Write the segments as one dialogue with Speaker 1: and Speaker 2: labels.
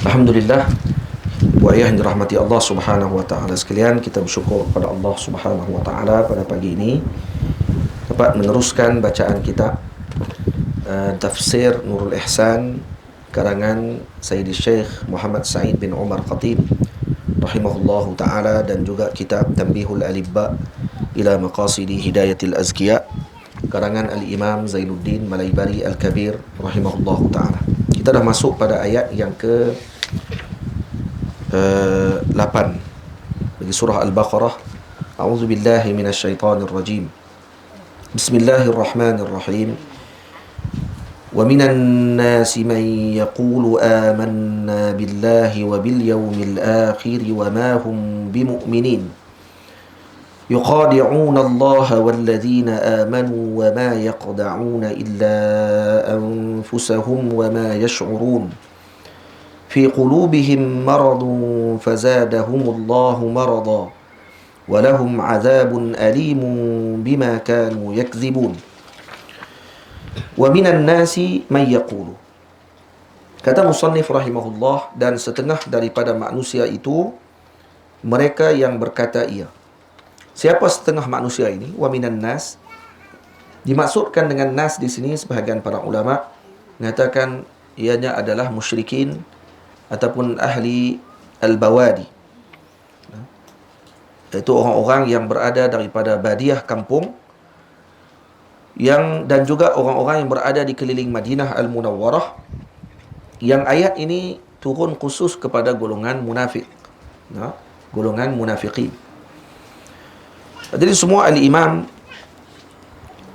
Speaker 1: Alhamdulillah, wa yang dirahmati Allah Subhanahu wa taala sekalian, kita bersyukur kepada Allah Subhanahu wa taala pada pagi ini dapat meneruskan bacaan kitab Tafsir Nurul Ihsan karangan Sayyidi Syekh Muhammad Sa'id bin Umar Khatib rahimahullahu taala, dan juga kitab Tanbihul Alibba ila Maqasidi Hidayatil Azkiya karangan Al-Imam Zainuddin Malaybari Al-Kabir rahimahullahu taala. Kita dah masuk pada ayat yang ke 8 bagi surah Al-Baqarah. A'udzu billahi minasyaitonir rajim. Bismillahirrahmanirrahim. Wa minan nasi man yaqulu amanna billahi wa bil yawmil akhir wa ma hum bimu'minin. يخادعون الله والذين آمنوا وما يخدعون إلا أنفسهم وما يشعرون في قلوبهم مرض فزادهم الله مرضا ولهم عذاب أليم بما كانوا يكذبون ومن الناس من يقول. Kata musannif rahimahullah, dan setengah daripada manusia itu mereka yang berkata ia. Siapa setengah manusia ini? Wa minan nas, dimaksudkan dengan nas di sini sebahagian para ulama mengatakan ianya adalah musyrikin ataupun ahli al-bawadi, iaitu orang-orang yang berada daripada badiah kampung, dan juga orang-orang yang berada di keliling Madinah Al-Munawwarah, yang ayat ini turun khusus kepada golongan munafik, golongan munafiqin. Jadi semua Al-Imam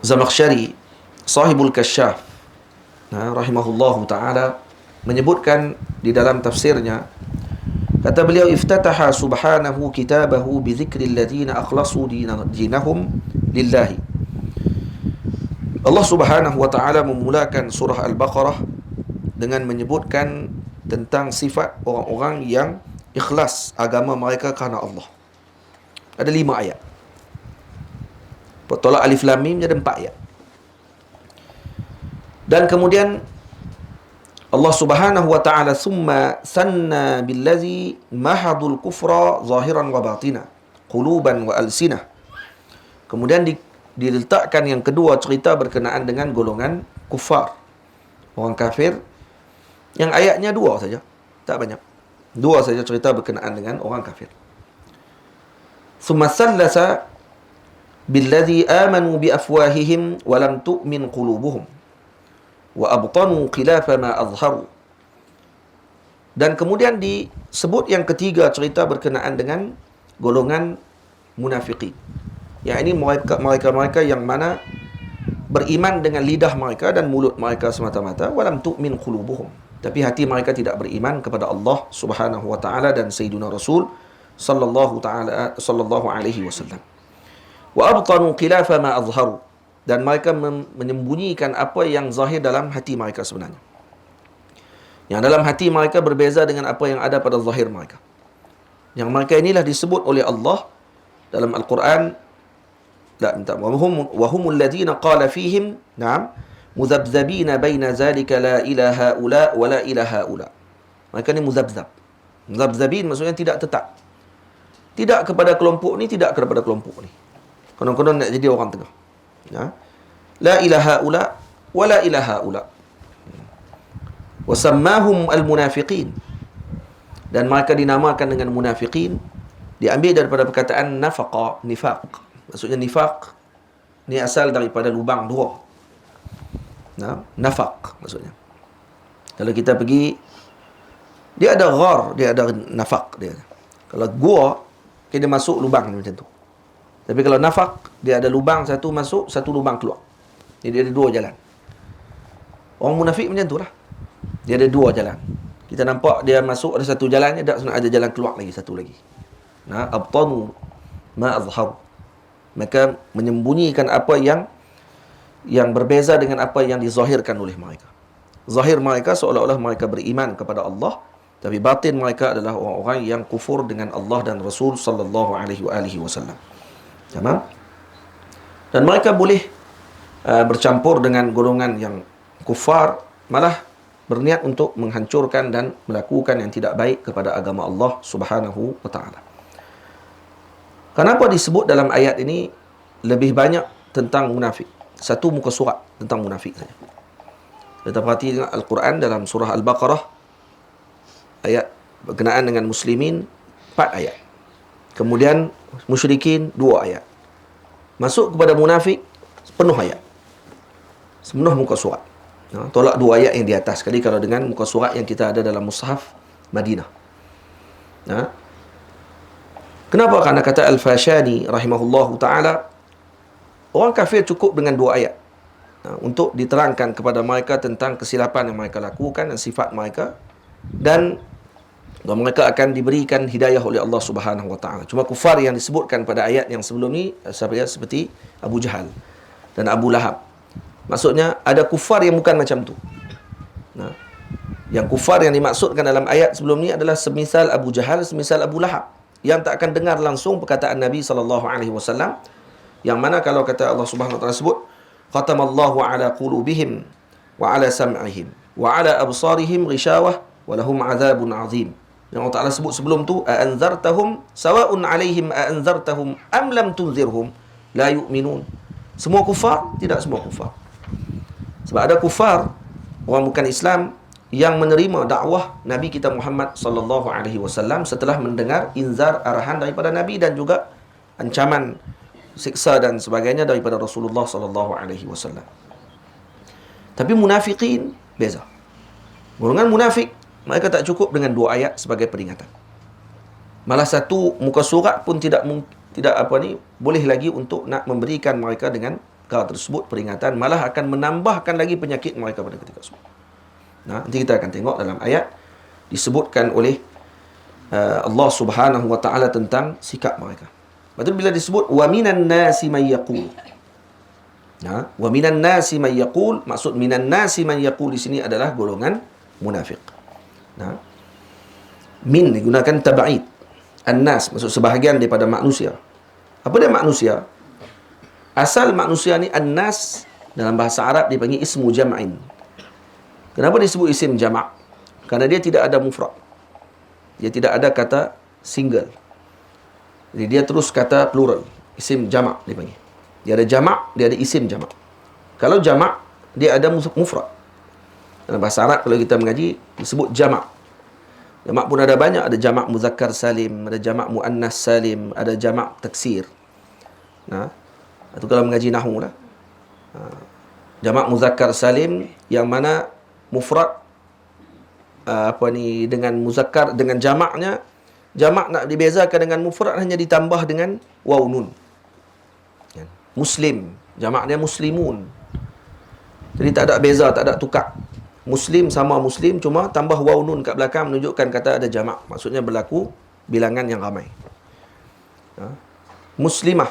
Speaker 1: Zamakhsyari Sahibul Kasyaf rahimahullahu ta'ala menyebutkan di dalam tafsirnya, kata beliau, iftataha subhanahu kitabahu bizikri alladhina akhlasu dinahum lillahi. Allah subhanahu wa ta'ala memulakan surah Al-Baqarah dengan menyebutkan tentang sifat orang-orang yang ikhlas agama mereka kerana Allah. Ada 5 ayat. Tolak Alif Lam Mim ada 4 ayat. Dan kemudian Allah Subhanahu wa taala summa sanna billazi mahadul kufra zahiran wa batina quluban wa alsinah. Kemudian diletakkan yang kedua cerita berkenaan dengan golongan kufar, orang kafir, yang ayatnya 2 saja, tak banyak. 2 saja cerita berkenaan dengan orang kafir. Summa sallasa بالذي آمنوا بأفواههم ولم تؤمن قلوبهم وأبطنوا خلاف ما أظهروا. Dan kemudian disebut yang ketiga cerita berkenaan dengan golongan munafiqin. Yang ini mereka yang mana beriman dengan lidah mereka dan mulut mereka semata-mata, walam tu'min qulubuhum, tapi hati mereka tidak beriman kepada Allah Subhanahu wa taala dan Sayyidina Rasul sallallahu alaihi wasallam. Wa abtanu khilafa ma azharu, dan mereka menyembunyikan apa yang zahir dalam hati mereka sebenarnya. Yang dalam hati mereka berbeza dengan apa yang ada pada zahir mereka. Yang mereka inilah disebut oleh Allah dalam Al-Quran, wa humul ladzina qala fihim muzabzabina baina zalika la ilaha ula wa la ilaha ula. Mereka ni muzabzab. Muzabzabin maksudnya tidak tetap. Tidak kepada kelompok ni, tidak kepada kelompok ni. Konon-konon nak jadi orang tengah. La ilaha ula wa la ilaha ula. Wa sammahum al-munafiqin, dan mereka dinamakan dengan munafiqin, diambil daripada perkataan nafaqa, nifaq. Maksudnya nifaq ni asal daripada lubang dua. Nafaq maksudnya. Kalau kita pergi, dia ada ghar, dia ada nafaq dia. Kalau gua, kita masuk lubang ni macam tu. Tapi kalau nafaq, dia ada lubang satu masuk, satu lubang keluar. Jadi dia ada 2 jalan. Orang munafik macam tu lah. Dia ada 2 jalan. Kita nampak dia masuk ada satu jalan, ada jalan keluar lagi, satu lagi. Abtanu ma azhar. Mereka menyembunyikan apa yang berbeza dengan apa yang dizahirkan oleh mereka. Zahir mereka seolah-olah mereka beriman kepada Allah, tapi batin mereka adalah orang-orang yang kufur dengan Allah dan Rasul sallallahu alaihi wasallam. Tamam? Dan mereka boleh bercampur dengan golongan yang kufar, malah berniat untuk menghancurkan dan melakukan yang tidak baik kepada agama Allah Subhanahu wa taala. Kenapa disebut dalam ayat ini lebih banyak tentang munafik? Satu muka surat tentang munafik saja. Kita perhatikan Al-Quran dalam surah Al-Baqarah, ayat berkenaan dengan muslimin 4 ayat. Kemudian musyrikin 2 ayat. Masuk kepada munafik penuh ayat. Sepenuh muka surat. Tolak 2 ayat yang di atas sekali kalau dengan muka surat yang kita ada dalam mushaf Madinah. Kenapa? Karena kata Al-Fashani rahimahullahu ta'ala, orang kafir cukup dengan 2 ayat untuk diterangkan kepada mereka tentang kesilapan yang mereka lakukan dan sifat mereka, dan mereka akan diberikan hidayah oleh Allah Subhanahu wa taala. Cuma kufar yang disebutkan pada ayat yang sebelum ni seperti Abu Jahal dan Abu Lahab. Maksudnya ada kufar yang bukan macam tu. Yang kufar yang dimaksudkan dalam ayat sebelum ni adalah semisal Abu Jahal, semisal Abu Lahab, yang tak akan dengar langsung perkataan Nabi SAW, yang mana kalau kata Allah Subhanahu wa taala sebut, khatamallahu ala qulubihim wa ala sam'ihim wa ala absarihim ghishawah wa lahum adzabun azim. Yang Allah Ta'ala sebut sebelum tu, a'anzartahum sawa'un 'alaihim a'anzartahum am lam tunzirhum la yu'minun. Semua kufar? Tidak semua kufar. Sebab ada kufar, orang bukan Islam, yang menerima dakwah Nabi kita Muhammad sallallahu alaihi wasallam setelah mendengar inzar arahan daripada Nabi dan juga ancaman siksa dan sebagainya daripada Rasulullah sallallahu alaihi wasallam. Tapi munafikin beza. Golongan munafik, mereka tak cukup dengan 2 ayat sebagai peringatan. Malah satu muka surat pun tidak boleh lagi untuk nak memberikan mereka dengan perkara tersebut peringatan, malah akan menambahkan lagi penyakit mereka pada ketika tersebut. Nanti kita akan tengok dalam ayat disebutkan oleh Allah Subhanahu wa taala tentang sikap mereka. Lepas tu bila disebut wa minan nasi may yaqul. Wa minan nasi may yaqul, maksud minan nasi may yaqul di sini adalah golongan munafik. Min digunakan tab'id. An-nas maksud sebahagian daripada manusia. Apa dia manusia? Asal manusia ni an-nas dalam bahasa Arab dipanggil ismu jam'in. Kenapa disebut isim jama'? Karena dia tidak ada mufrad. Dia tidak ada kata single. Jadi dia terus kata plural. Isim jama' dipanggil. Dia ada jama', dia ada isim jama'. Kalau jama', dia ada mufrad. Dalam bahasa Arab kalau kita mengaji disebut jama'. Jama' pun ada banyak, ada jama' muzakkar salim, ada jama' muannas salim, ada jama' taksir. Itu kalau mengaji nahwu lah. Jama' muzakkar salim yang mana mufrad dengan muzakkar, dengan jamaknya, jamak nak dibezakan dengan mufrad hanya ditambah dengan waw nun. Muslim, jamaknya muslimun. Jadi tak ada beza, tak ada tukar. Muslim sama muslim, cuma tambah waw nun kat belakang menunjukkan kata ada jamak. Maksudnya berlaku bilangan yang ramai. Muslimah,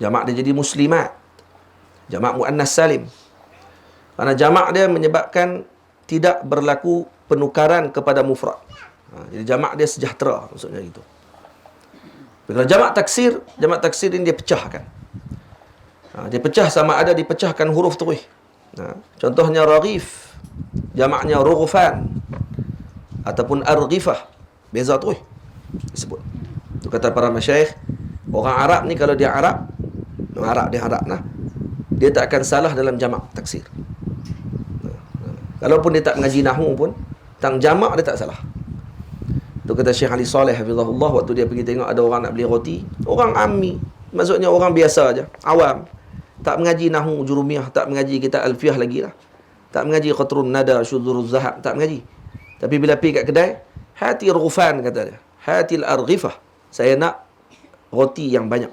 Speaker 1: jamak dia jadi muslimat. Jamak muannas salim. Karena jamak dia menyebabkan tidak berlaku penukaran kepada mufrad. Jadi jamak dia sejahtera, maksudnya gitu. Kalau jamak taksir ini dia pecahkan. Dia pecah sama ada dipecahkan huruf tuih. Contohnya raghif, jamaknya rughfan ataupun arghifah. Beza tuih disebut. Itu kata para masyayikh, orang Arab ni kalau dia Arab, dia tak akan salah dalam jamak taksir. Kalaupun dia tak mengaji nahwu pun, tentang jamak dia tak salah. Itu kata Syekh Ali Saleh hafizahullah, waktu dia pergi tengok ada orang nak beli roti, orang ammi, maksudnya orang biasa aja, awam, tak mengaji nahwu jurumiyah, tak mengaji kitab alfiyah lagi lah, tak mengaji qatrun nada, syudzuruz zahab, tak mengaji. Tapi bila pergi kat kedai, hati rughfan kata dia, hatil arghifah, saya nak roti yang banyak.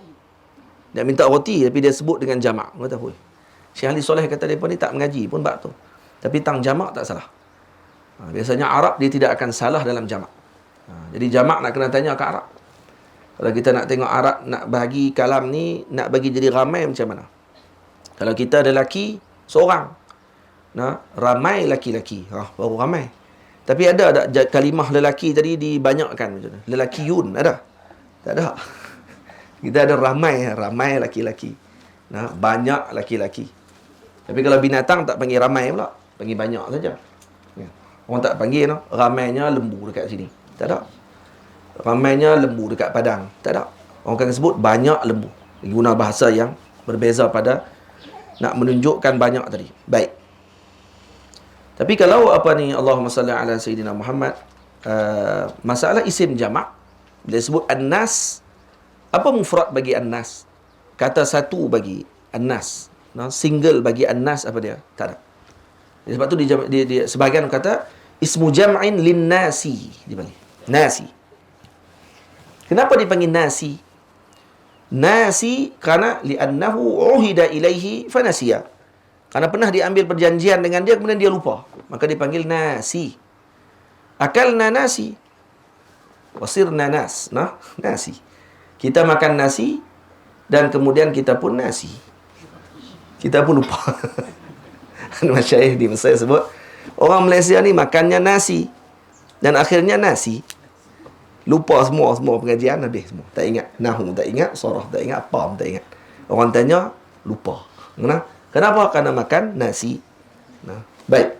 Speaker 1: Dia minta roti tapi dia sebut dengan jamak. Kata hui, Syekh Ali Saleh kata depa ni tak mengaji pun bab tu, tapi tang jamak tak salah. Biasanya Arab dia tidak akan salah dalam jamak. Jadi jamak nak kena tanya ke Arab. Kalau kita nak tengok Arab nak bagi kalam ni, nak bagi jadi ramai macam mana? Kalau kita ada lelaki seorang, ramai laki-laki, baru ramai. Tapi ada kalimah lelaki tadi dibanyakkan macam mana? Lelakiyun ada? Tak ada. Kita ada ramai laki-laki. Banyak laki-laki. Tapi kalau binatang tak panggil ramai pula, panggil banyak saja. Ya. Orang tak panggil no, ramainya lembu dekat sini. Tak ada. Ramainya lembu dekat padang. Tak ada. Orang akan sebut banyak lembu. Dia guna bahasa yang berbeza pada nak menunjukkan banyak tadi. Baik. Tapi kalau apa ni, Allahumma salli ala Sayyidina Muhammad, masalah isim jamak, bila sebut an-nas, apa mufrad bagi an-nas? Kata satu bagi an-nas. No, single bagi an-nas apa dia? Tak ada. Sebab tu dia sebahagian kata ismu jam'in lin-nasi dipanggil. Nasi. Kenapa dipanggil nasi? Nasi kerana li'annahu uhida ilaihi fanasiya. Karena pernah diambil perjanjian dengan dia kemudian dia lupa. Maka dipanggil nasi. Akalna nasi. Wasirna nas. Nah, nasi. Kita makan nasi dan kemudian kita pun nasi. Kita pun lupa. Masyayikh di Mesir sebut, orang Malaysia ni makannya nasi dan akhirnya nasi. Lupa semua pengajian habis semua. Tak ingat nahu, tak ingat sorah, tak ingat apa, tak ingat. Orang tanya, lupa. Kenapa? Karena makan nasi. Nah, baik.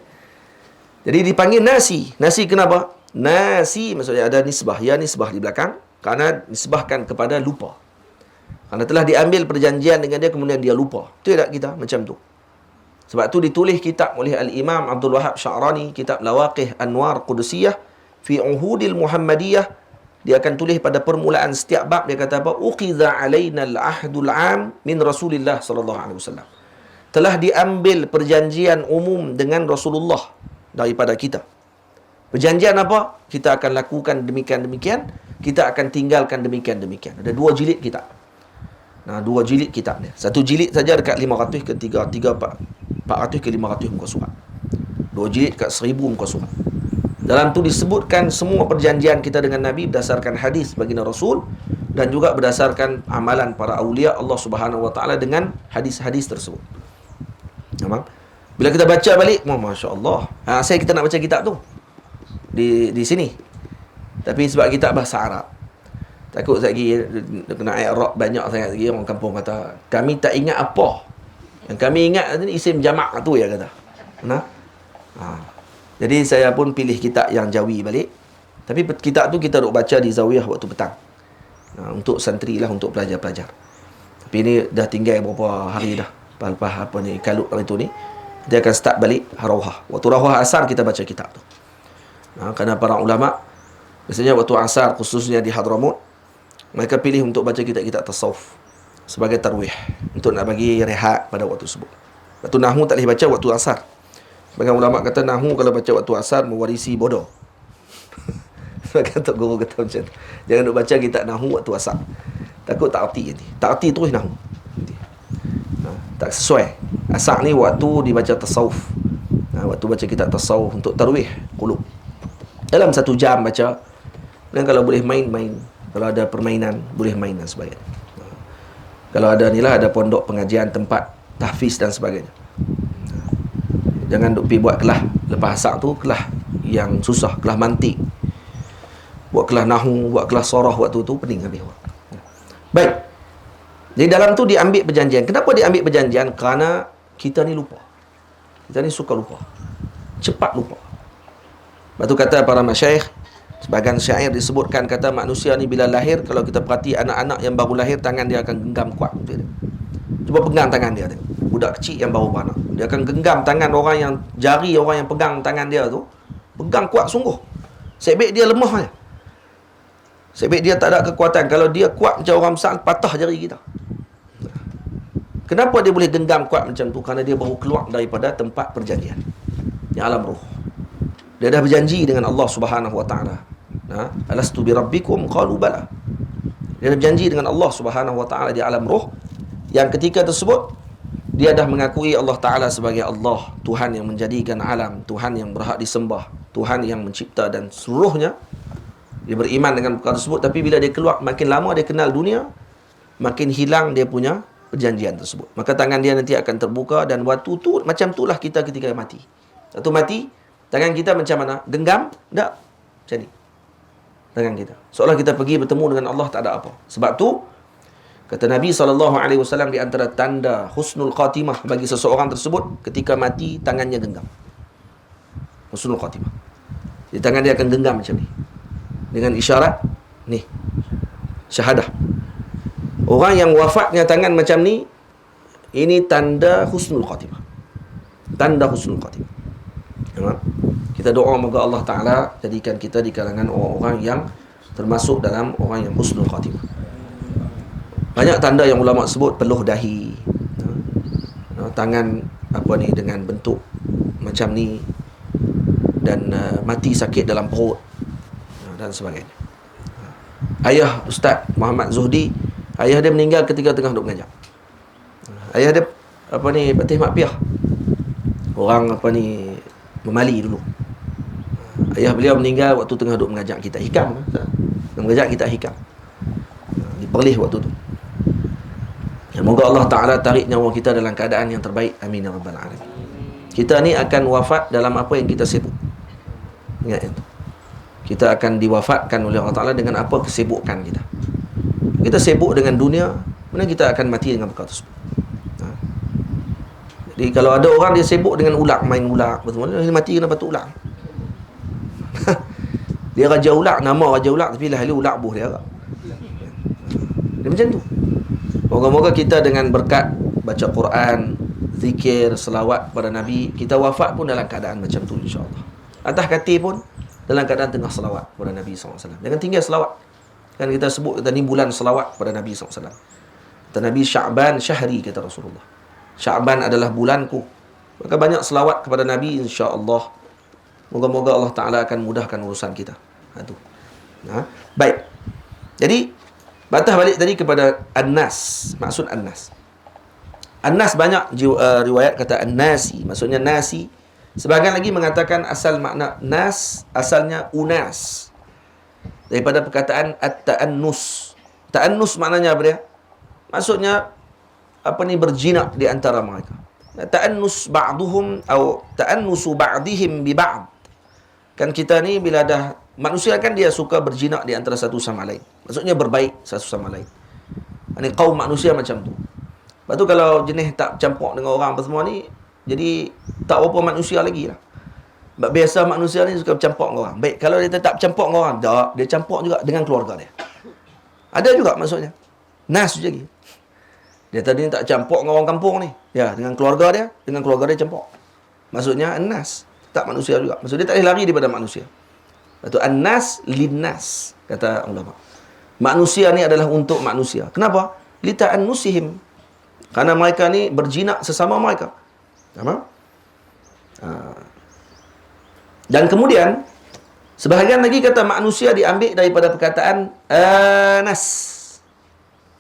Speaker 1: Jadi dipanggil nasi. Nasi kenapa? Nasi maksudnya ada nisbah. Ya, nisbah di belakang. Karena nisbahkan kepada lupa. Karena telah diambil perjanjian dengan dia, kemudian dia lupa. Itu tak kita? Macam tu. Sebab tu ditulis kitab oleh Al-Imam Abdul Wahab Sya'rani, kitab Lawaqih Anwar Qudusiyah fi Uhudil Muhammadiyah. Dia akan tulis pada permulaan setiap bab, dia kata apa? Uqidha alaina al-ahdul am min Rasulillah sallallahu alaihi wasallam. Telah diambil perjanjian umum dengan Rasulullah daripada kita. Perjanjian apa? Kita akan lakukan demikian-demikian, kita akan tinggalkan demikian-demikian. Ada 2 jilid kitab. Nah, 2 jilid kitab dia. Satu jilid saja dekat 500 ke 400 ke 500 muka surat. 2 jilid dekat 1000 muka surat. Dalam tu disebutkan semua perjanjian kita dengan Nabi berdasarkan hadis baginda Rasul dan juga berdasarkan amalan para awliya Allah Subhanahu wa taala dengan hadis-hadis tersebut. Nampak? Bila kita baca balik, masya-Allah. Saya kita nak baca kitab tu di sini. Tapi sebab kitab bahasa Arab, takut lagi kena i'rab banyak sangat lagi, orang kampung kata kami tak ingat apa. Yang kami ingat ni isim jamak tu ya kata. Nah. Jadi saya pun pilih kitab yang Jawi balik. Tapi kitab tu kita duk baca di zawiyah waktu petang. Untuk santri lah, untuk pelajar-pelajar. Tapi ini dah tinggal beberapa hari dah. Lepas apa ni, kalut hari tu ni, dia akan start balik Rawhah. Waktu Rawhah asar kita baca kitab tu. Kerana para ulama biasanya waktu asar, khususnya di Hadramut, mereka pilih untuk baca kitab-kitab tasawuf sebagai tarwih, untuk nak bagi rehat pada waktu tersebut. Waktu Nahu tak boleh baca waktu asar. Sebagian ulama kata Nahu kalau baca waktu asar mewarisi bodoh. Sebagian Tok Guru kata macam tu. Jangan duk baca kitab Nahu waktu asar. Takut tak arti nanti. Tak arti terus Nahu. Tak sesuai. Asar ni waktu dibaca tasawuf. Waktu baca kitab tasawuf untuk tarwih qulub. Dalam 1 jam baca. Dan kalau boleh main. Kalau ada permainan, boleh main dan sebagainya. Kalau ada ni lah, ada pondok pengajian, tempat tahfiz dan sebagainya. Jangan duk pergi buat kelas lepas asar tu, kelas yang susah, kelas mantik. Buat kelas nahu, buat kelas sorah waktu tu, pening habis. Baik. Jadi dalam tu diambil perjanjian. Kenapa diambil perjanjian? Kerana kita ni lupa. Kita ni suka lupa. Cepat lupa. Lepas tu kata para masyayikh, sebagian syair disebutkan, kata manusia ni bila lahir, kalau kita perhati anak-anak yang baru lahir, tangan dia akan genggam kuat. Cuba pegang tangan dia tengok. Budak kecil yang baru beranak, dia akan genggam tangan orang yang, jari orang yang pegang tangan dia tu, pegang kuat sungguh. Sebab dia lemah je. Sebab dia tak ada kekuatan. Kalau dia kuat macam orang besar, patah jari kita. Kenapa dia boleh genggam kuat macam tu? Kerana dia baru keluar daripada tempat perjanjian, yang alam roh. Dia dah berjanji dengan Allah Subhanahu wa taala. Alastu bi rabbikum qalu bala. Dia dah berjanji dengan Allah Subhanahu wa taala di alam roh, yang ketika tersebut dia dah mengakui Allah Ta'ala sebagai Allah, Tuhan yang menjadikan alam, Tuhan yang berhak disembah, Tuhan yang mencipta dan seluruhnya. Dia beriman dengan perkara tersebut. Tapi bila dia keluar, makin lama dia kenal dunia, makin hilang dia punya perjanjian tersebut. Maka tangan dia nanti akan terbuka, dan waktu tu macam itulah kita ketika mati. Waktu mati, tangan kita macam mana? Genggam? Tak. Macam ni tangan kita, seolah kita pergi bertemu dengan Allah, tak ada apa. Sebab tu kata Nabi SAW, di antara tanda husnul khatimah bagi seseorang tersebut, ketika mati tangannya genggam. Husnul khatimah. Di tangan dia akan genggam macam ni. Dengan isyarat ni, syahadah. Orang yang wafatnya tangan macam ni, ini tanda husnul khatimah. Tanda husnul khatimah. Ya? Kita doa moga Allah Ta'ala jadikan kita di kalangan orang-orang yang termasuk dalam orang yang husnul khatimah. Banyak tanda yang ulama sebut, peluh dahi, tangan apa ni dengan bentuk macam ni, dan mati sakit dalam perut, dan sebagainya. Ayah Ustaz Muhammad Zuhdi, ayah dia meninggal ketika tengah duduk mengajar. Ayah dia apa ni, patih makpiah, orang apa ni memali dulu. Ayah beliau meninggal waktu tengah duduk mengajak kita hikam, mengajak kita hikam di Perlis waktu tu. Semoga Allah Ta'ala tarik nyawa kita dalam keadaan yang terbaik. Amin ya rabbal alamin. Kita ni akan wafat dalam apa yang kita sibuk. Ingat itu. Kita akan diwafatkan oleh Allah Ta'ala dengan apa kesibukan kita. Kita sibuk dengan dunia, mana kita akan mati dengan perkara tersebut. Jadi kalau ada orang dia sibuk dengan ulang, main ulang, dia mati kena batu ulang. Dia raja ulang, nama raja ulang, tapi lahir ulang buh dia. Dia macam tu. Moga-moga kita dengan berkat baca Quran, zikir, selawat pada Nabi, kita wafat pun dalam keadaan macam tu, insya-Allah. Atas kati pun dalam keadaan tengah selawat pada Nabi SAW. Jangan tinggal selawat. Kan kita sebut, kita ni bulan selawat pada Nabi SAW. Kata Nabi, Sya'ban syahri, kata Rasulullah. Sya'ban adalah bulanku. Maka banyak selawat kepada Nabi, insya-Allah. Moga-moga Allah Ta'ala akan mudahkan urusan kita. Itu. Baik. Jadi, batas balik tadi kepada An-Nas. Maksud An-Nas. An-Nas banyak riwayat kata An-Nasi. Maksudnya Nasi. Sebahagian lagi mengatakan asal makna Nas, asalnya Unas. Daripada perkataan At-Ta'annus. Ta'annus maknanya apa dia? Maksudnya, apa ni, berjinak di antara mereka. Ta'annus ba'duhum, atau ta'annusu ba'dihim bi ba'd. Kan kita ni bila dah, manusia kan dia suka berjinak di antara satu sama lain. Maksudnya berbaik satu sama lain. Ini kaum manusia macam tu. Lepas tu kalau jenis tak campur dengan orang apa semua ni, jadi tak berapa manusia lagi lah. Sebab biasa manusia ni suka bercampur dengan orang. Baik, kalau dia tak bercampur dengan orang, tak, dia campur juga dengan keluarga dia. Ada juga maksudnya. Nas je lagi. Dia tadi tak campur dengan orang kampung ni. Ya, dengan keluarga dia campur. Maksudnya Nas. Tak manusia juga. Maksudnya dia tak boleh lari daripada manusia. Itu An-Nas linnas, kata ulama. Manusia ni adalah untuk manusia. Kenapa? Lita'annusihim. Karena mereka ni berjinak sesama mereka. Faham? Dan kemudian sebahagian lagi kata manusia diambil daripada perkataan Anas.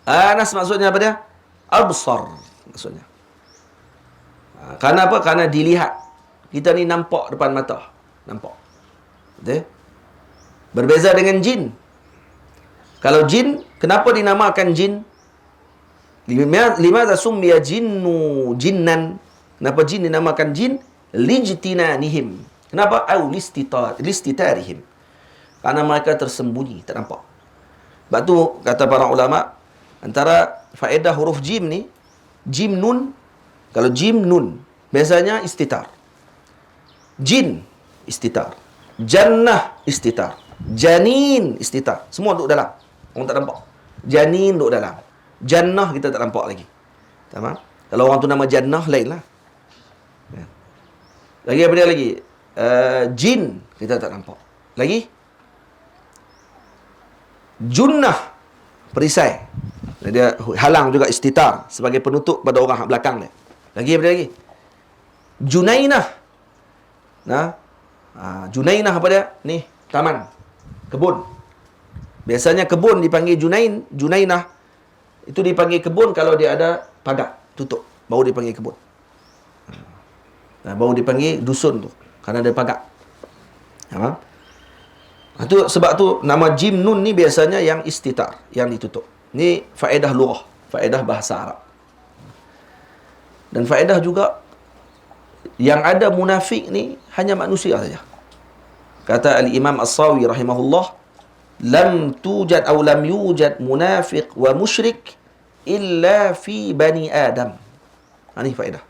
Speaker 1: Anas maksudnya apa dia? Absar maksudnya. Karena apa? Karena dilihat. Kita ni nampak depan mata. Nampak. Betul? Berbeza dengan jin. Kalau jin, kenapa dinamakan jin? Limadza summiya jinnu jinnan? Kenapa jin dinamakan jin? Lijtinanihim. Kenapa? Au listitarihim. Karena mereka tersembunyi, tak nampak. Sebab tu kata para ulama, antara faedah huruf jim ni, jim nun, kalau jim nun biasanya istitar. Jin istitar, jannah istitar, janin istitar. Semua duduk dalam. Orang tak nampak. Janin duduk dalam. Jannah kita tak nampak lagi. Tamam? Kalau orang tu nama jannah, lain lah. Lagi apa dia lagi? Jin kita tak nampak. Lagi? Junnah, perisai. Dia halang juga istitar sebagai penutup pada orang belakang dia. Lagi apa dia lagi? Junainah. Junainah apa dia? Ni, taman. Kebun. Biasanya kebun dipanggil Junainah. Itu dipanggil kebun kalau dia ada pagar tutup. Baru dipanggil kebun. Baru dipanggil dusun tu. Kerana ada pagar. Itu sebab tu nama jim nun ni biasanya yang istitar, yang ditutup. Ni faedah lughah, faedah bahasa Arab. Dan faedah juga yang ada munafik ni hanya manusia saja. Kata Al-Imam As-Sawi rahimahullah, lam tujad atau lam yujad munafiq wa musyrik illa fi bani Adam. Ini faedah.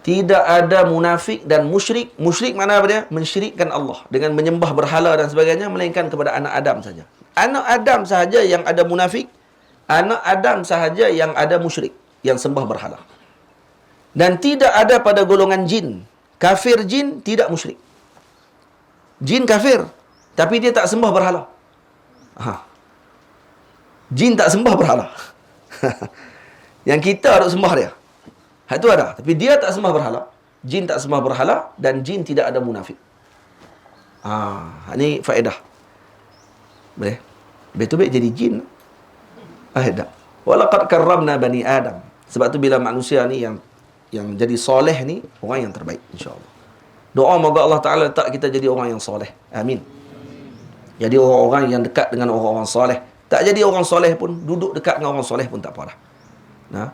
Speaker 1: Tidak ada munafik dan musyrik. Musyrik mana apa dia? Mensyirikkan Allah dengan menyembah berhala dan sebagainya, melainkan kepada anak Adam saja. Anak Adam sahaja yang ada munafik, anak Adam sahaja yang ada musyrik, yang sembah berhala. Dan tidak ada pada golongan jin. Kafir jin tidak musyrik. Jin kafir, tapi dia tak sembah berhala. Ha. Jin tak sembah berhala. Yang kita harus sembah dia. Itu ada. Tapi dia tak sembah berhala. Jin tak sembah berhala dan jin tidak ada munafik. Ini faedah. Boleh? Betul-betul jadi jin. Faedah. Walaqad karramna bani Adam. Sebab tu bila manusia ni yang jadi soleh ni, orang yang terbaik, insya-Allah. Doa moga Allah Ta'ala letak kita jadi orang yang soleh. Amin. Jadi orang-orang yang dekat dengan orang-orang soleh. Tak jadi orang soleh pun, duduk dekat dengan orang soleh pun tak apa dah. Nah.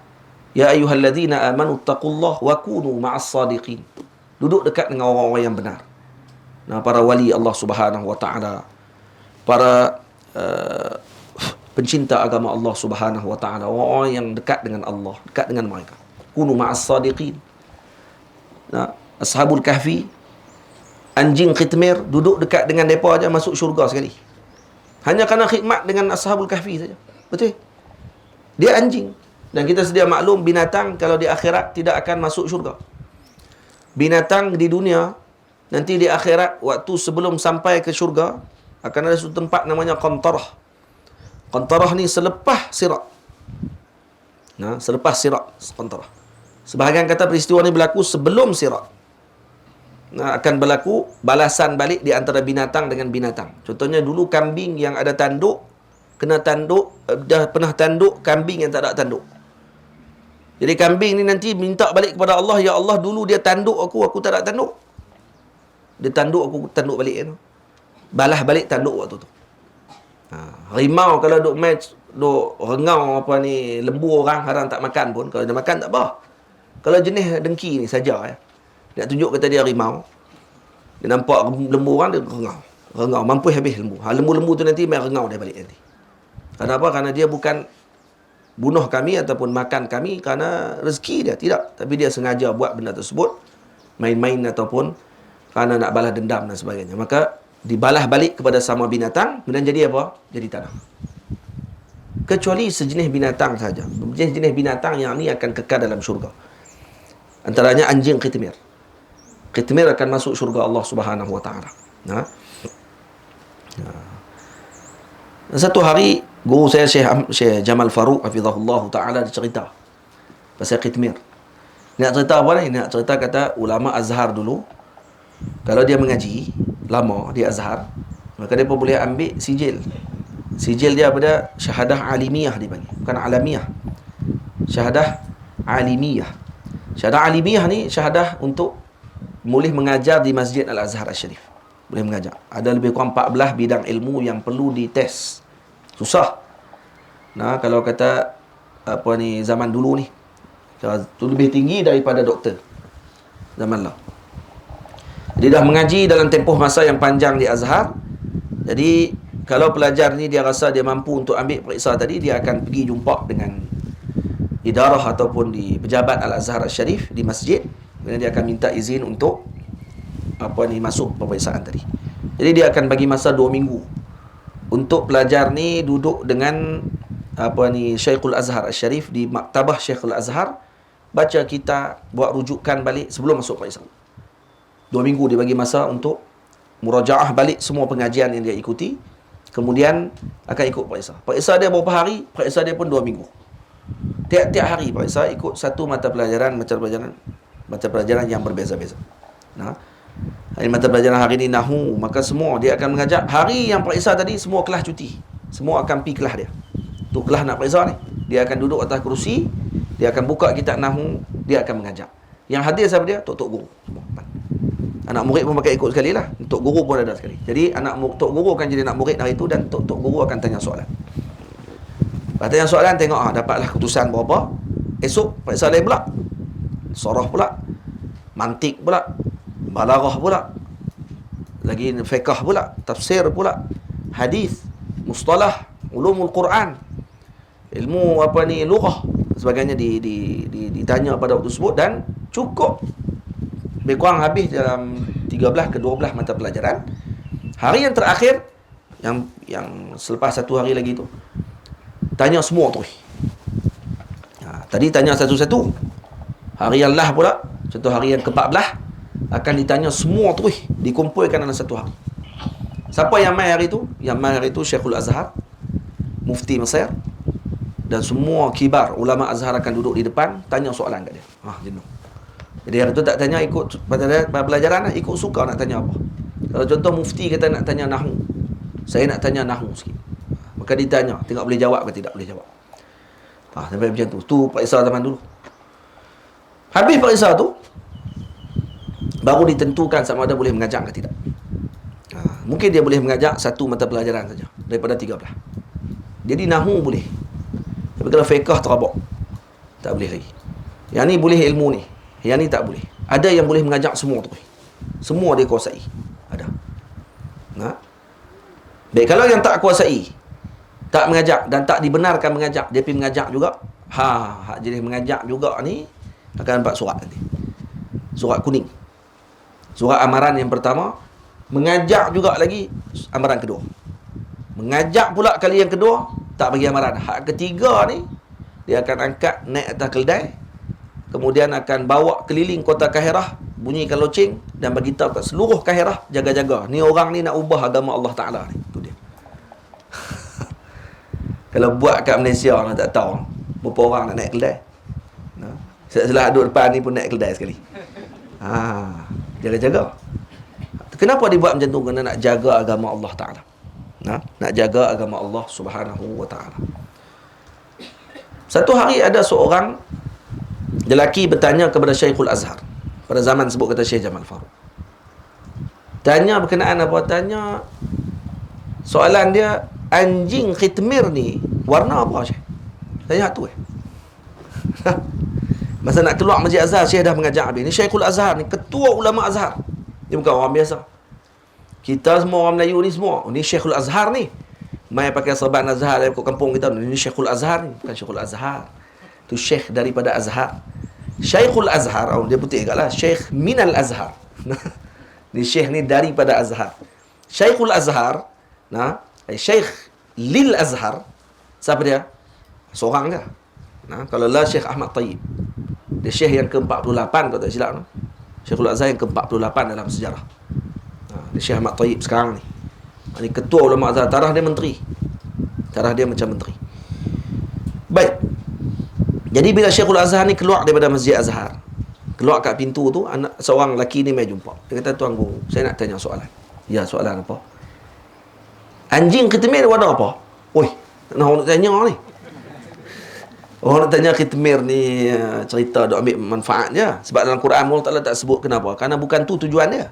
Speaker 1: Ya ayyuhalladzina amanu taqullaha wa kunu ma'as sadiqin. Duduk dekat dengan orang-orang yang benar. Nah, para wali Allah Subhanahu wa taala, para pencinta agama Allah Subhanahu wa taala, orang-orang yang dekat dengan Allah, dekat dengan mereka. Kunu ma'as sadiqin. Nah, Ashabul Kahfi, anjing khitmir, duduk dekat dengan mereka aja masuk syurga sekali. Hanya kerana khidmat dengan Ashabul Kahfi saja. Betul? Dia anjing. Dan kita sedia maklum, binatang kalau di akhirat tidak akan masuk syurga. Binatang di dunia, nanti di akhirat, waktu sebelum sampai ke syurga, akan ada satu tempat namanya Qantarah. Qantarah ni selepas Sirat. Nah, selepas Sirat, Qantarah. Sebahagian kata peristiwa ni berlaku sebelum Sirat. Nah, akan berlaku balasan balik di antara binatang dengan binatang. Contohnya dulu kambing yang ada tanduk, kena tanduk, dah pernah tanduk kambing yang tak ada tanduk. Jadi kambing ni nanti minta balik kepada Allah, ya Allah dulu dia tanduk aku tak ada tanduk. Dia tanduk, aku tanduk balik kan. Balas balik tanduk waktu tu. Harimau kalau duk match, duk rengau apa ni, lembu orang haram tak makan pun, kalau dia makan tak apa. Kalau jenis dengki ni saja ya. Dia tunjuk kata dia harimau. Dia nampak lembu orang, dia rengau, mampu habis lembu. Lembu-lembu tu nanti main rengau dia balik nanti. Kenapa? Kerana dia bukan bunuh kami ataupun makan kami kerana rezeki dia, tidak. Tapi dia sengaja buat benda tersebut, main-main ataupun kerana nak balas dendam dan sebagainya. Maka dibalas balik kepada sama binatang, kemudian jadi apa? Jadi tanah. Kecuali sejenis binatang saja. Jenis binatang yang ni akan kekal dalam syurga. Antaranya anjing khitmir. Khitmir akan masuk syurga Allah Subhanahu wa taala. Satu hari guru saya Syekh Jamal Faruq hafizahullah taala dia cerita pasal khitmir. Nak cerita apa ni? Nak cerita kata ulama Azhar dulu, kalau dia mengaji lama di Azhar, maka dia pun boleh ambil sijil. Sijil dia pada syahadah alimiyah dipanggil, bukan alamiah. Syahadah alimiyah. Syahadah alimiyah ni syahadah untuk boleh mengajar di Masjid Al-Azhar Al-Sharif. Boleh mengajar. Ada lebih kurang 14 bidang ilmu yang perlu dites. Susah. Nah, kalau kata apa ni zaman dulu ni, tu lebih tinggi daripada doktor. Zaman lah. Dia dah mengaji dalam tempoh masa yang panjang di Azhar. Jadi kalau pelajar ni dia rasa dia mampu untuk ambil periksa tadi, dia akan pergi jumpa dengan idarah ataupun di pejabat Al-Azhar Al-Sharif di masjid. Kemudian dia akan minta izin untuk apa ni masuk peperiksaan tadi. Jadi dia akan bagi masa 2 minggu untuk pelajar ni duduk dengan apa ni Syekhul Azhar Al-Sharif di maktabah Syekhul Azhar, baca kitab, buat rujukan balik sebelum masuk peperiksaan. 2 minggu dia bagi masa untuk murajaah balik semua pengajian yang dia ikuti. Kemudian akan ikut periksa. Periksa dia berapa hari? Periksa dia pun 2 minggu. Tiap-tiap hari periksa ikut satu mata pelajaran yang berbeza-beza. Nah, mata pelajaran hari ni Nahu, maka semua dia akan mengajar. Hari yang periksa tadi semua kelas cuti. Semua akan pergi kelas dia. Tu kelas nak periksa ni. Dia akan duduk atas kerusi, dia akan buka kitab Nahu, dia akan mengajar. Yang hadir siapa dia? Tok guru. Semua. Anak murid pun pakai ikut sekali lah. Tok guru pun ada sekali. Jadi tok guru akan jadi anak murid hari itu dan tok guru akan tanya soalan. Lepas tanya soalan, tengok dapatlah keputusan berapa. Esok periksa lain pula. Sorah pula. Mantik pula. Balaghah pula. Lagi fiqh pula. Tafsir pula. Hadis. Mustalah. Ulumul Quran. Ilmu apa ni lughah. Sebagainya ditanya pada waktu tersebut dan cukup lebih kurang habis dalam 13 ke 12 mata pelajaran. Hari yang terakhir, yang selepas satu hari lagi tu, tanya semua tu. Tadi tanya satu-satu. Hari yang lah pula, contoh hari yang ke-14, akan ditanya semua tu, dikumpulkan dalam satu hari. Siapa yang mai hari tu? Yang mai hari tu Syekhul Azhar, Mufti Mesir, dan semua kibar ulama Azhar akan duduk di depan, tanya soalan kat dia. Jenuh. Jadi hari tu tak tanya ikut pelajaran, ikut suka nak tanya apa. Kalau contoh mufti kata nak tanya nahu, saya nak tanya nahu sikit, maka ditanya, tengok boleh jawab ke tidak boleh jawab. Sampai macam tu. Tu periksa zaman dulu. Habis periksa tu, baru ditentukan sama ada boleh mengajak ke tidak. Mungkin dia boleh mengajak satu mata pelajaran saja daripada 13. Jadi nahu boleh. Tapi kalau fiqh terabak, tak boleh lagi. Yang ni boleh ilmu ni, yang ni tak boleh. Ada yang boleh mengajak semua tu. Semua dia kuasai. Ada. Baik, kalau yang tak kuasai, tak mengajak dan tak dibenarkan mengajak, dia pergi mengajak juga. Hak jenis mengajak juga ni akan dapat surat nanti. Surat kuning. Surat amaran yang pertama, mengajak juga lagi amaran kedua. Mengajak pula kali yang kedua, tak bagi amaran. Hak ketiga ni, dia akan angkat naik atas keldai, kemudian akan bawa keliling kota Kahirah, bunyikan loceng dan bagi tahu kat seluruh Kahirah, jaga-jaga. Ni orang ni nak ubah agama Allah Ta'ala ni. Itu dia. Kalau buat kat Malaysia, orang tak tahu berapa orang nak naik keldai. Setelah duduk depan ni pun naik keldai sekali. Jaga-jaga. Kenapa dibuat macam tu? Kerana nak jaga agama Allah Ta'ala. Nak jaga agama Allah Subhanahu wa Ta'ala. Satu hari ada seorang lelaki bertanya kepada Syekhul Azhar. Pada zaman sebut kata Syekh Jamal Faruq. Tanya berkenaan apa? Tanya, soalan dia, anjing khitmir ni warna apa, Syekh? Tanya tu Masa nak keluar Masjid Azhar, Syekh dah mengajak habis. Ni Syekhul Azhar ni, ketua ulama Azhar. Dia bukan orang biasa. Kita semua orang Melayu ni semua, ni Syekhul Azhar ni. Mai pakai serban Azhar dari kampung kita, ni Syekhul Azhar ni. Bukan Syekhul Azhar. Tu Syekh daripada Azhar. Syekhul Azhar, dia putih kat lah. Syekh minal Azhar. Ni Syekh ni daripada Azhar. Syekhul Azhar, Syekh lil Azhar. Siapa dia? Seorang dia. Kalau lah Syekh Ahmad Tayyib. Dia Syekh yang ke-48 kalau tak silap. Syekhul Azhar yang ke-48 dalam sejarah. Dia Syekh Ahmad Tayyib sekarang ni. Ini ketua ulama Azhar. Tarah dia menteri. Tarah dia macam menteri. Baik. Jadi bila Syekhul Azhar ni keluar daripada Masjid Azhar, keluar kat pintu tu, seorang lelaki ni mai jumpa. Dia kata, Tuan Guru, saya nak tanya soalan. Ya, soalan apa? Anjing khitmir warna apa? Oi, nak tanya ni. Orang nak tanya khitmir ni cerita dok ambil manfaat je. Sebab dalam Quran Allah Ta'ala tak sebut kenapa. Kerana bukan tu tujuan dia.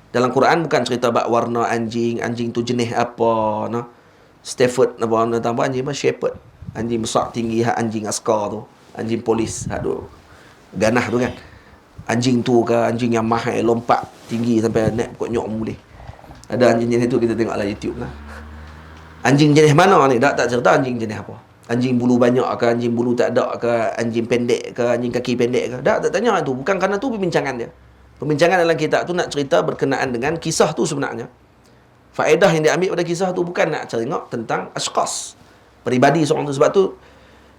Speaker 1: Dalam Quran bukan cerita bab warna anjing, anjing tu jenis apa, Stafford apa tambah anjing apa shepherd. Anjing besar tinggi, anjing askar tu, anjing polis, ganah tu kan. Anjing tu ke anjing yang mahal lompat tinggi sampai naik pokok nyok boleh. Ada anjing jenis tu kita tengoklah YouTube lah. Anjing jenis mana ni? Tak cerita anjing jenis apa. Anjing bulu banyak ke, anjing bulu tak ada ke, anjing pendek ke, anjing kaki pendek ke. Tak tanya tu. Bukan kerana tu perbincangan dia. Perbincangan dalam kitab tu nak cerita berkenaan dengan kisah tu sebenarnya. Faedah yang diambil pada kisah tu bukan nak tengok tentang asqas, peribadi seorang tu. Sebab tu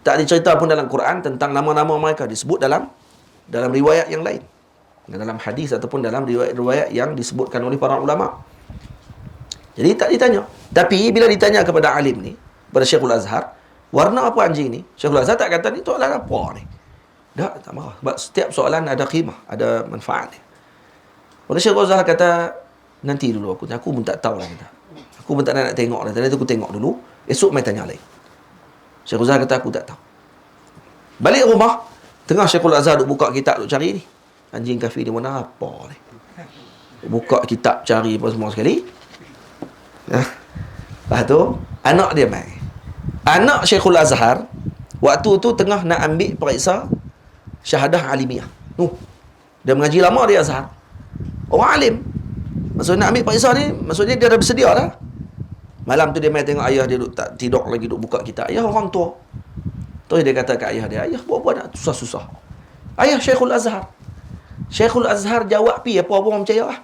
Speaker 1: tak dicerita pun dalam Quran tentang nama-nama mereka. Disebut dalam riwayat yang lain. Dalam hadis ataupun dalam riwayat-riwayat yang disebutkan oleh para ulama. Jadi tak ditanya. Tapi bila ditanya kepada alim ni, kepada Syekhul Azhar, warna apa anjing ni? Syekhul Azhar tak kata ni soalan apa ni. Tak marah. Sebab setiap soalan ada khidmah, ada manfaat dia. Pada Syekhul Azhar kata, nanti dulu aku pun tak tahu lah. Aku pun tak nak tengok lah. Tadi tu aku tengok dulu. Esok mai tanya lain. Syekhul Azhar kata aku tak tahu. Balik rumah, tengah Syekhul Azhar duk buka kitab duk cari ni. Anjing kafir ni warna apa ni? Buka kitab cari apa semua sekali. Lepas tu, anak dia mai. Anak Syekhul Azhar, waktu tu tengah nak ambil periksa syahadah alimiah. Dia mengaji lama di Azhar. Orang alim. Maksudnya nak ambil periksa ni, maksudnya dia dah bersedia dah. Malam tu dia mai tengok ayah dia duk tak tidur lagi, duk buka kitab. Ayah orang tua. Terus dia kata kat ayah dia, ayah buat nak susah-susah. Ayah Syekhul Azhar. Syekhul Azhar jawab pi apa orang percaya lah.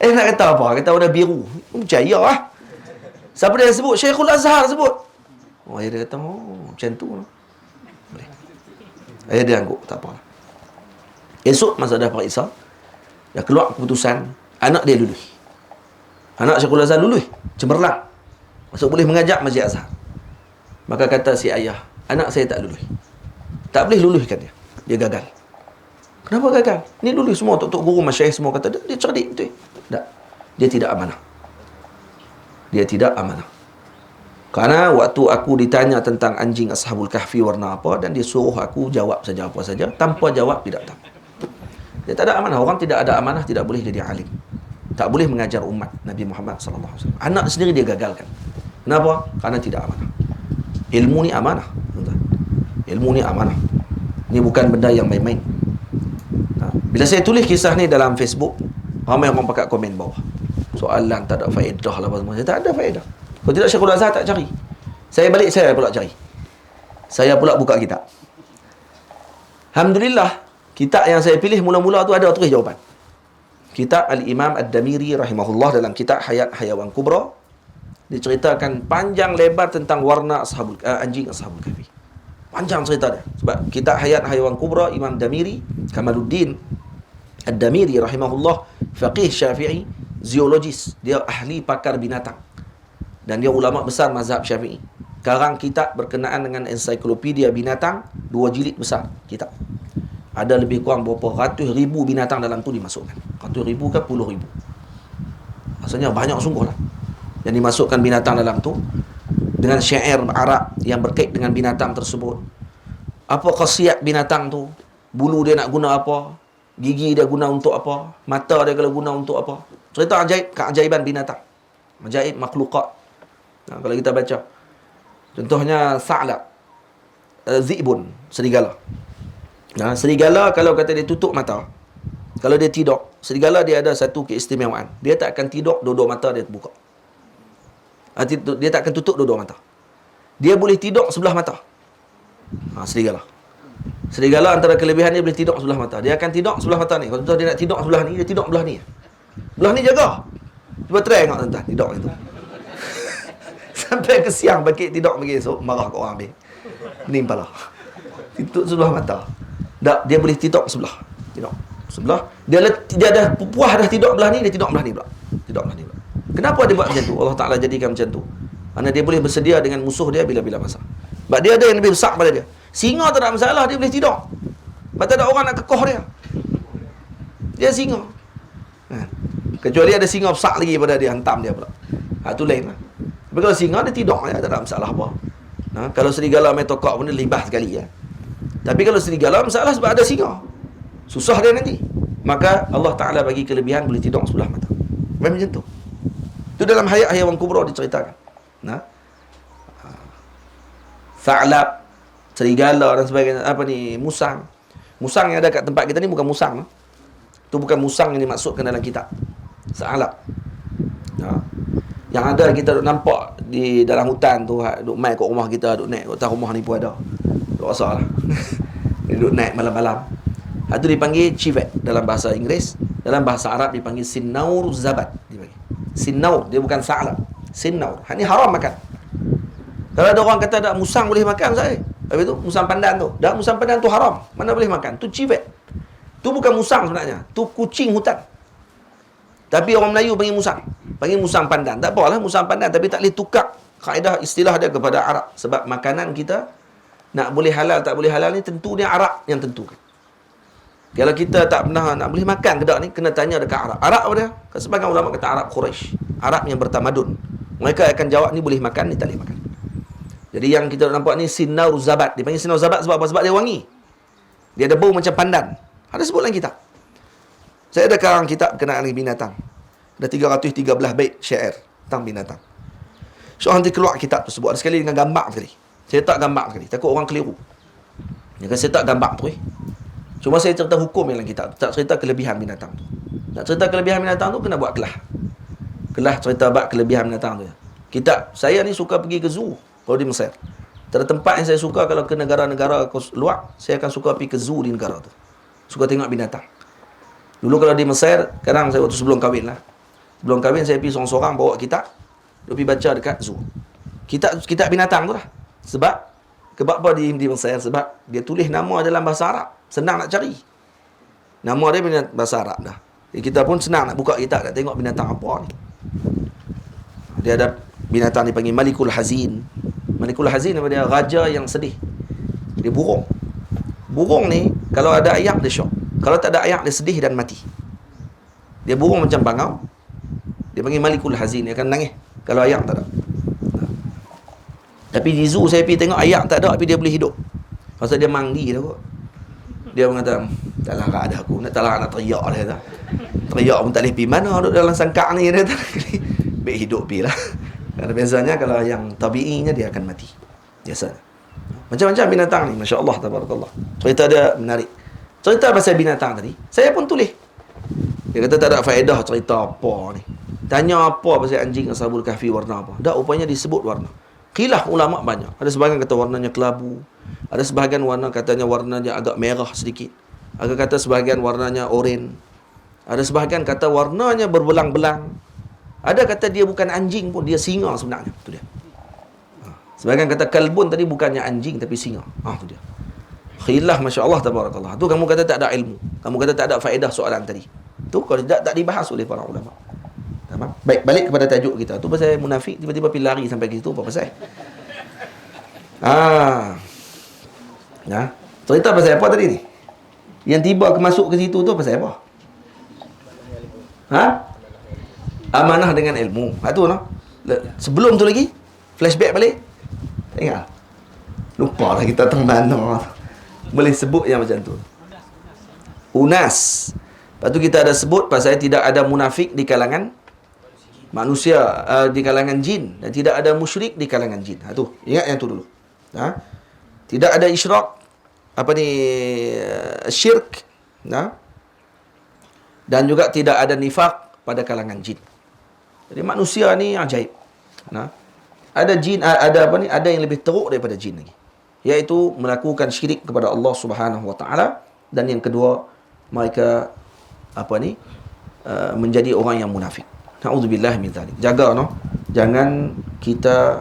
Speaker 1: Nak kata apa? Kata warna biru. Percaya lah. Siapa dia sebut? Syekhul Azhar sebut. Oh, dia kata, macam tu lah. Boleh. Dia angguk, tak apa lah. Esok masa dah periksa, dah keluar keputusan, anak dia lulus. Anak Syekhul Azhar lulus. Cemerlang. Masuk boleh mengajar Masjid Azhar. Maka kata si ayah, anak saya tak lulus. Tak boleh luluskan dia. Dia gagal. Kenapa gagal? Ni lulus semua. Tok-tok guru masyayikh semua kata, dia cerdik betul. Tak. Dia tidak amanah. Dia tidak amanah. Kerana waktu aku ditanya tentang anjing Ashabul Kahfi warna apa, dan dia suruh aku jawab saja apa saja, tanpa jawab tidak tahu. Dia tak ada amanah. Orang tidak ada amanah tidak boleh jadi alim. Tak boleh mengajar umat Nabi Muhammad SAW. Anak sendiri dia gagalkan. Kenapa? Kerana tidak amanah. Ilmu ni amanah. Ilmu ni amanah. Ini bukan benda yang main-main. Bila saya tulis kisah ni dalam Facebook, ramai orang pakai komen bawah. Soalan tak ada faedah lah apa semua. Saya tak ada faedah. Kalau tidak Syekhul Azhar tak cari. Saya balik, saya pula cari. Saya pula buka kitab. Alhamdulillah, kitab yang saya pilih mula-mula tu ada tulis jawapan. Kitab Al-Imam Ad-Damiri rahimahullah dalam kitab Hayat Hayawan Kubra, diceritakan panjang lebar tentang warna anjing Ashabul Kahfi. Panjang cerita dia. Sebab kitab Hayat Hayawan Kubra, Imam Damiri, Kamaluddin Ad-Damiri rahimahullah, faqih Syafi'i, zoologis. Dia ahli pakar binatang. Dan dia ulama besar mazhab Syafi'i. Karang kitab berkenaan dengan ensiklopedia binatang, 2 jilid besar kitab. Ada lebih kurang berapa ratus ribu binatang dalam tu dimasukkan. Ratus ribu ke puluh ribu. Maksudnya banyak sungguh lah. Yang dimasukkan binatang dalam tu dengan syair Arab yang berkait dengan binatang tersebut. Apa khasiat binatang tu? Bulu dia nak guna apa? Gigi dia guna untuk apa? Mata dia kalau guna untuk apa? Cerita ajaib, keajaiban binatang. Ajaib makhlukat. Kalau kita baca, contohnya Sa'lab, Zibun, serigala. Serigala kalau kata dia tutup mata, kalau dia tidur, serigala dia ada satu keistimewaan. Dia tak akan tidur, dua-dua mata dia terbuka. Dia tak akan tutup dua-dua mata. Dia boleh tidur sebelah mata. Serigala. Serigala antara kelebihan dia boleh tidur sebelah mata. Dia akan tidur sebelah mata ni. Kalau dia nak tidur sebelah ni, dia tidur sebelah ni. Sebelah ni jaga. Cuba try tengok tuan-tuan, tidur itu. Sampai ke siang bagi tidur bagi esok, marah kat orang habis. Pening kepala. Tutup sebelah mata. Tak, dia boleh tidur sebelah. Tidur sebelah. Dia ada puas dah tidur belah ni, dia tidur belah ni pula. Tidur belah ni pula. Kenapa dia buat macam tu? Allah Ta'ala jadikan macam tu. Kerana dia boleh bersedia dengan musuh dia bila-bila masa. Sebab dia ada yang lebih besar pada dia. Singa tak ada masalah, dia boleh tidur. Sebab tak ada orang nak kekoh dia. Dia singa. Kecuali ada singa besar lagi pada dia, hantam dia pula. Itu lain lah. Tapi kalau singa dia tidur, tak ada masalah apa. Kalau serigala main tokak pun dia libah sekali ya. Tapi kalau serigala masalah sebab ada singa. Susah dia nanti. Maka Allah Ta'ala bagi kelebihan boleh tidur sebelah mata. Macam tu. Itu dalam Hayat Hayawan Kubra diceritakan. Sa'lab, serigala dan sebagainya. Apa ni? Musang. Musang yang ada kat tempat kita ni bukan musang. Itu bukan musang yang dimaksudkan dalam kitab. Sa'lab. Yang ada kita duk nampak di dalam hutan tu, duk main kat rumah kita, duk naik kat atas rumah ni pun ada. Duk rasa lah. Dia duk naik malam-malam. Itu dipanggil civet dalam bahasa Inggeris. Dalam bahasa Arab dipanggil sinnaur zabat. Sinnaur, dia bukan sa'lab. Sinnaur. Ini haram makan. Kalau ada orang kata tak musang boleh makan, saya. Habis tu musang pandan tu. Dah musang pandan tu haram. Mana boleh makan? Tu civet. Tu bukan musang sebenarnya. Tu kucing hutan. Tapi orang Melayu panggil musang. Panggil musang pandan. Tak apalah musang pandan. Tapi tak boleh tukar kaedah istilah dia kepada Arab. Sebab makanan kita nak boleh halal tak boleh halal ni tentu dia Arab yang tentukan. Kalau kita tak pernah nak boleh makan kedak ni, kena tanya dekat Arab. Arab apa dia? Sebagian ulama kata Arab Quraisy. Arab yang bertamadun. Mereka akan jawab ni boleh makan, ni tak boleh makan. Jadi yang kita nampak ni sinnaur zabat. Dipanggil sinnaur zabat sebab apa? Sebab dia wangi. Dia ada bau macam pandan. Ada sebut dalam kitab. Saya ada karang kitab berkenaan dengan binatang. Ada 313 bait syair tentang binatang. So nanti keluar kitab tersebut. Ada sekali dengan gambar sekali. Saya tak gambar sekali. Takut orang keliru. Jadi saya tak gambar tu. Cuma saya cerita hukum dalam kitab. Tak cerita kelebihan binatang tu. Nak cerita kelebihan binatang tu kena buat kelah. Kelah cerita bab kelebihan binatang tu. Kitab saya ni suka pergi ke zoo kalau di Mesir. Antara tempat yang saya suka kalau ke negara-negara luar, saya akan suka pergi ke zoo di negara tu. Suka tengok binatang. Dulu kalau di Mesir, kadang saya waktu sebelum kahwin lah. Sebelum kahwin saya pergi seorang-seorang bawa kitab, dia pergi baca dekat zoo. Kitab binatang tu lah. Sebab, kenapa di Mesir? Sebab dia tulis nama dalam bahasa Arab. Senang nak cari. Nama dia bahasa Arab dah. Jadi kita pun senang nak buka kitab, nak tengok binatang apa ni. Dia ada binatang dipanggil Malikul Hazin. Malikul Hazin apa dia? Raja yang sedih. Dia burung. Burung ni, kalau ada ayak dia syok. Kalau tak ada ayak dia sedih dan mati. Dia burung macam bangau. Dia panggil Malikul Hazin. Dia akan nangis kalau ayak tak ada. Tapi di zoo saya pergi tengok ayak tak ada, tapi dia boleh hidup. Pasal dia mandi dah kot. Dia mengatakan, tak lah ada aku. Tak lah nak teriak dia kata. Teriak pun tak boleh pergi. Mana duduk dalam sangkak ni? Dia kata. Baik hidup pergi lah. Karena biasanya kalau yang tabi'inya dia akan mati. Biasa. Macam-macam binatang ni. Masya Allah. Tabarakallah. Cerita dia menarik. Cerita pasal binatang tadi, saya pun tulis. Dia kata tak ada faedah cerita apa ni. Tanya apa pasal anjing Ashabul Kahfi warna apa. Tak, rupanya disebut warna. Khilaf ulama' banyak. Ada sebahagian kata warnanya kelabu. Ada sebahagian warna katanya warnanya agak merah sedikit. Ada kata sebahagian warnanya oranye. Ada sebahagian kata warnanya berbelang-belang. Ada kata dia bukan anjing pun, dia singa sebenarnya. Itu dia. Sebahagian kata kalbun tadi bukannya anjing tapi singa. Itu dia. Khilaf Masya Allah Tabarakallah. Tu kamu kata tak ada ilmu. Kamu kata tak ada faedah soalan tadi. Tu kalau tak dibahas oleh para ulama. Tamam? Baik, balik kepada tajuk kita. Tu pasal munafik tiba-tiba pergi lari sampai ke situ apa pasal? Cerita pasal apa tadi ni? Yang tiba masuk ke situ tu pasal apa? Amanah dengan ilmu. Tu no. Sebelum tu lagi flashback balik. Tengok. Lupa lah kita teng mana. Boleh sebut yang macam tu. Unas. Lepas tu kita ada sebut pasal tidak ada munafik di kalangan manusia, di kalangan jin, dan tidak ada musyrik di kalangan jin. Tu, ingat yang tu dulu. Tidak ada isyrak, syirk, dan juga tidak ada nifaq pada kalangan jin. Jadi manusia ni ajaib. Ada jin, ada yang lebih teruk daripada jin lagi, iaitu melakukan syirik kepada Allah Subhanahu wa taala, dan yang kedua mereka menjadi orang yang munafik. Na'udzubillah min dzalik. Jaga jangan kita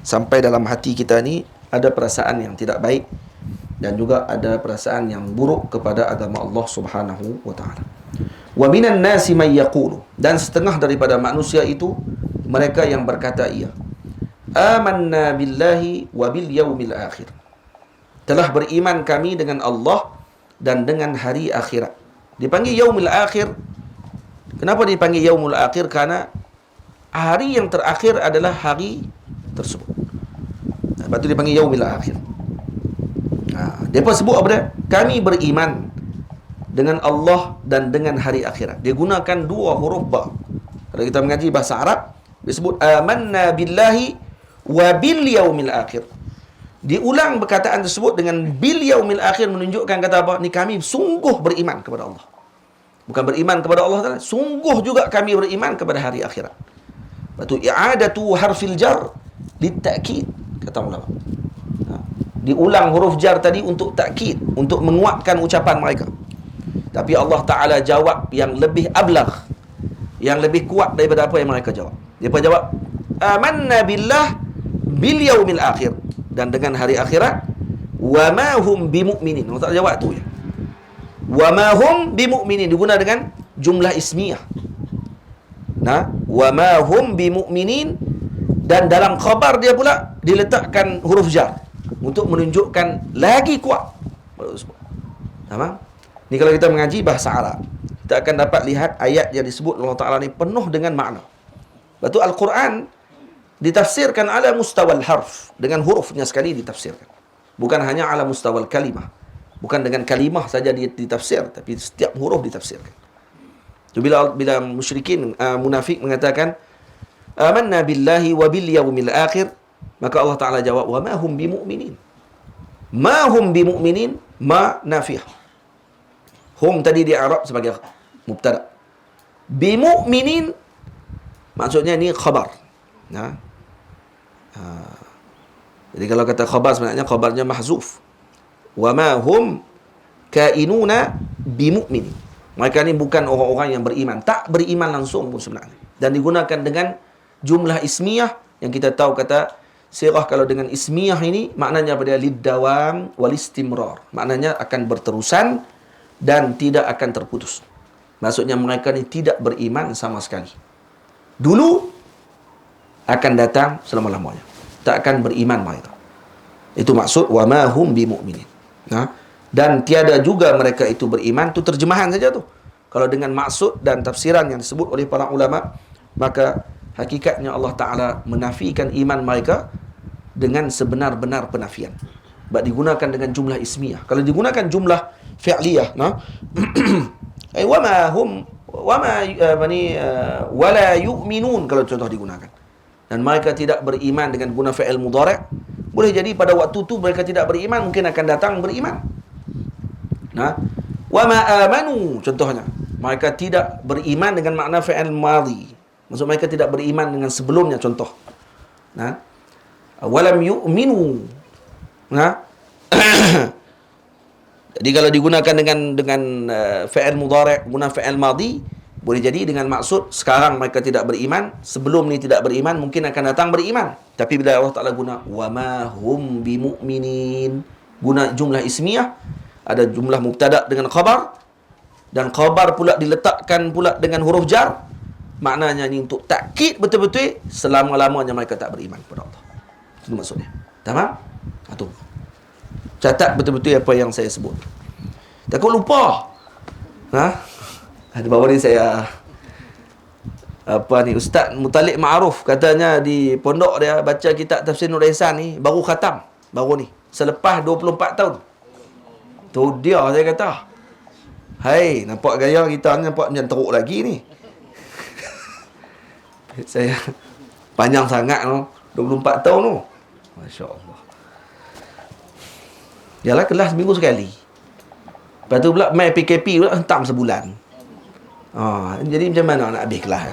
Speaker 1: sampai dalam hati kita ni ada perasaan yang tidak baik dan juga ada perasaan yang buruk kepada agama Allah Subhanahu wa taala. Wa minan nasi may yaqulu, dan setengah daripada manusia itu mereka yang berkata ia, amanna billahi wa bil yaumil akhir. Telah beriman kami dengan Allah dan dengan hari akhirat. Dipanggil yaumil akhir. Kenapa dipanggil yaumul akhir? Karena hari yang terakhir adalah hari tersebut. Lepas tu dipanggil yaumil akhir. Depa sebut apa dia? Kami beriman dengan Allah dan dengan hari akhirat. Dia gunakan dua huruf ba. Kalau kita mengaji bahasa Arab, disebut amanna billahi wa bil yaumil akhir. Diulang perkataan tersebut dengan bil yaumil akhir, menunjukkan kata apa? Ni kami sungguh beriman kepada Allah. Bukan beriman kepada Allah Ta'ala, sungguh juga kami beriman kepada hari akhirat. Lepas tu i'adatu harfil jar litakid, kata ulama. Diulang huruf jar tadi untuk takkid, untuk menguatkan ucapan mereka. Tapi Allah Ta'ala jawab yang lebih ablagh, yang lebih kuat daripada apa yang mereka jawab. Dia jawab amanna billah bil yaumil akhir, dan dengan hari akhirat, wa ma hum bimu'minin. Allah Ta'ala jawab tu ya. Wa ma hum bimu'minin, diguna dengan jumlah ismiyah. Wa ma hum bimu'minin, dan dalam khabar dia pula diletakkan huruf jar untuk menunjukkan lagi kuat. Tamam? Ni kalau kita mengaji bahasa Arab, kita akan dapat lihat ayat yang disebut Allah Ta'ala ni penuh dengan makna. Lepas tu Al-Quran ditafsirkan ala mustawal harf, dengan hurufnya sekali ditafsirkan. Bukan hanya ala mustawal kalimah. Bukan dengan kalimah saja ditafsir, tapi setiap huruf ditafsirkan. So, bila musyrikin, munafik mengatakan amanna billahi wa bil yaumil akhir, maka Allah Ta'ala jawab wa ma hum bimu'minin. Ma hum bimu'minin, ma nafiyah. Hum tadi di Arab sebagai mubtada. Jadi kalau kata khabar, sebenarnya khabarnya mahzuf. Wa ma hum kainuna bimu'min. Mereka ni bukan orang-orang yang beriman. Tak beriman langsung pun sebenarnya. Dan digunakan dengan jumlah ismiyah yang kita tahu kata sirah kalau dengan ismiyah ini maknanya pada liddawam wal istimrar. Maknanya akan berterusan dan tidak akan terputus. Maksudnya mereka ni tidak beriman sama sekali. Dulu akan datang selama-lamanya. Tak akan beriman mereka. Itu maksud wa ma hum bimu'minin. Dan tiada juga mereka itu beriman. Itu terjemahan saja tu. Kalau dengan maksud dan tafsiran yang disebut oleh para ulama, maka hakikatnya Allah Ta'ala menafikan iman mereka dengan sebenar-benar penafian. Sebab digunakan dengan jumlah ismiyah. Kalau digunakan jumlah fi'liyah, wa ma hum wa ma wala yu'minun, kalau contoh digunakan. Dan mereka tidak beriman dengan guna fi'il mudhari'. Boleh jadi pada waktu tu mereka tidak beriman, mungkin akan datang beriman. Wa ma amanu, contohnya. Mereka tidak beriman dengan makna fi'il madhi. Maksud mereka tidak beriman dengan sebelumnya, contoh. Walam yu'minu. Jadi kalau digunakan dengan fi'il mudhari', guna fi'il madhi, boleh jadi dengan maksud sekarang mereka tidak beriman, sebelum ni tidak beriman, mungkin akan datang beriman. Tapi bila Allah Ta'ala guna wa ma hum bimu'minin, guna jumlah ismiyah, ada jumlah mubtada' dengan khabar, dan khabar pula diletakkan pula dengan huruf jar, maknanya ni untuk takkid betul-betul selama-lamanya mereka tak beriman kepada Allah. Itu maksudnya. Tamam? Itu. Catat betul-betul apa yang saya sebut. Takut lupa. Ada baru ni saya Ustaz Mutalik Ma'ruf katanya di pondok dia baca kitab Tafsir Nur Ihsan ni baru khatam, baru ni selepas 24 tahun. Tu dia saya kata. Hai, nampak gaya kita ni nampak macam teruk lagi ni. Saya panjang sangat tu, 24 tahun tu. Masya-Allah. Yalah kelas seminggu sekali. Lepas tu pula main PKP pula hentam sebulan. Jadi macam mana nak habis kelas?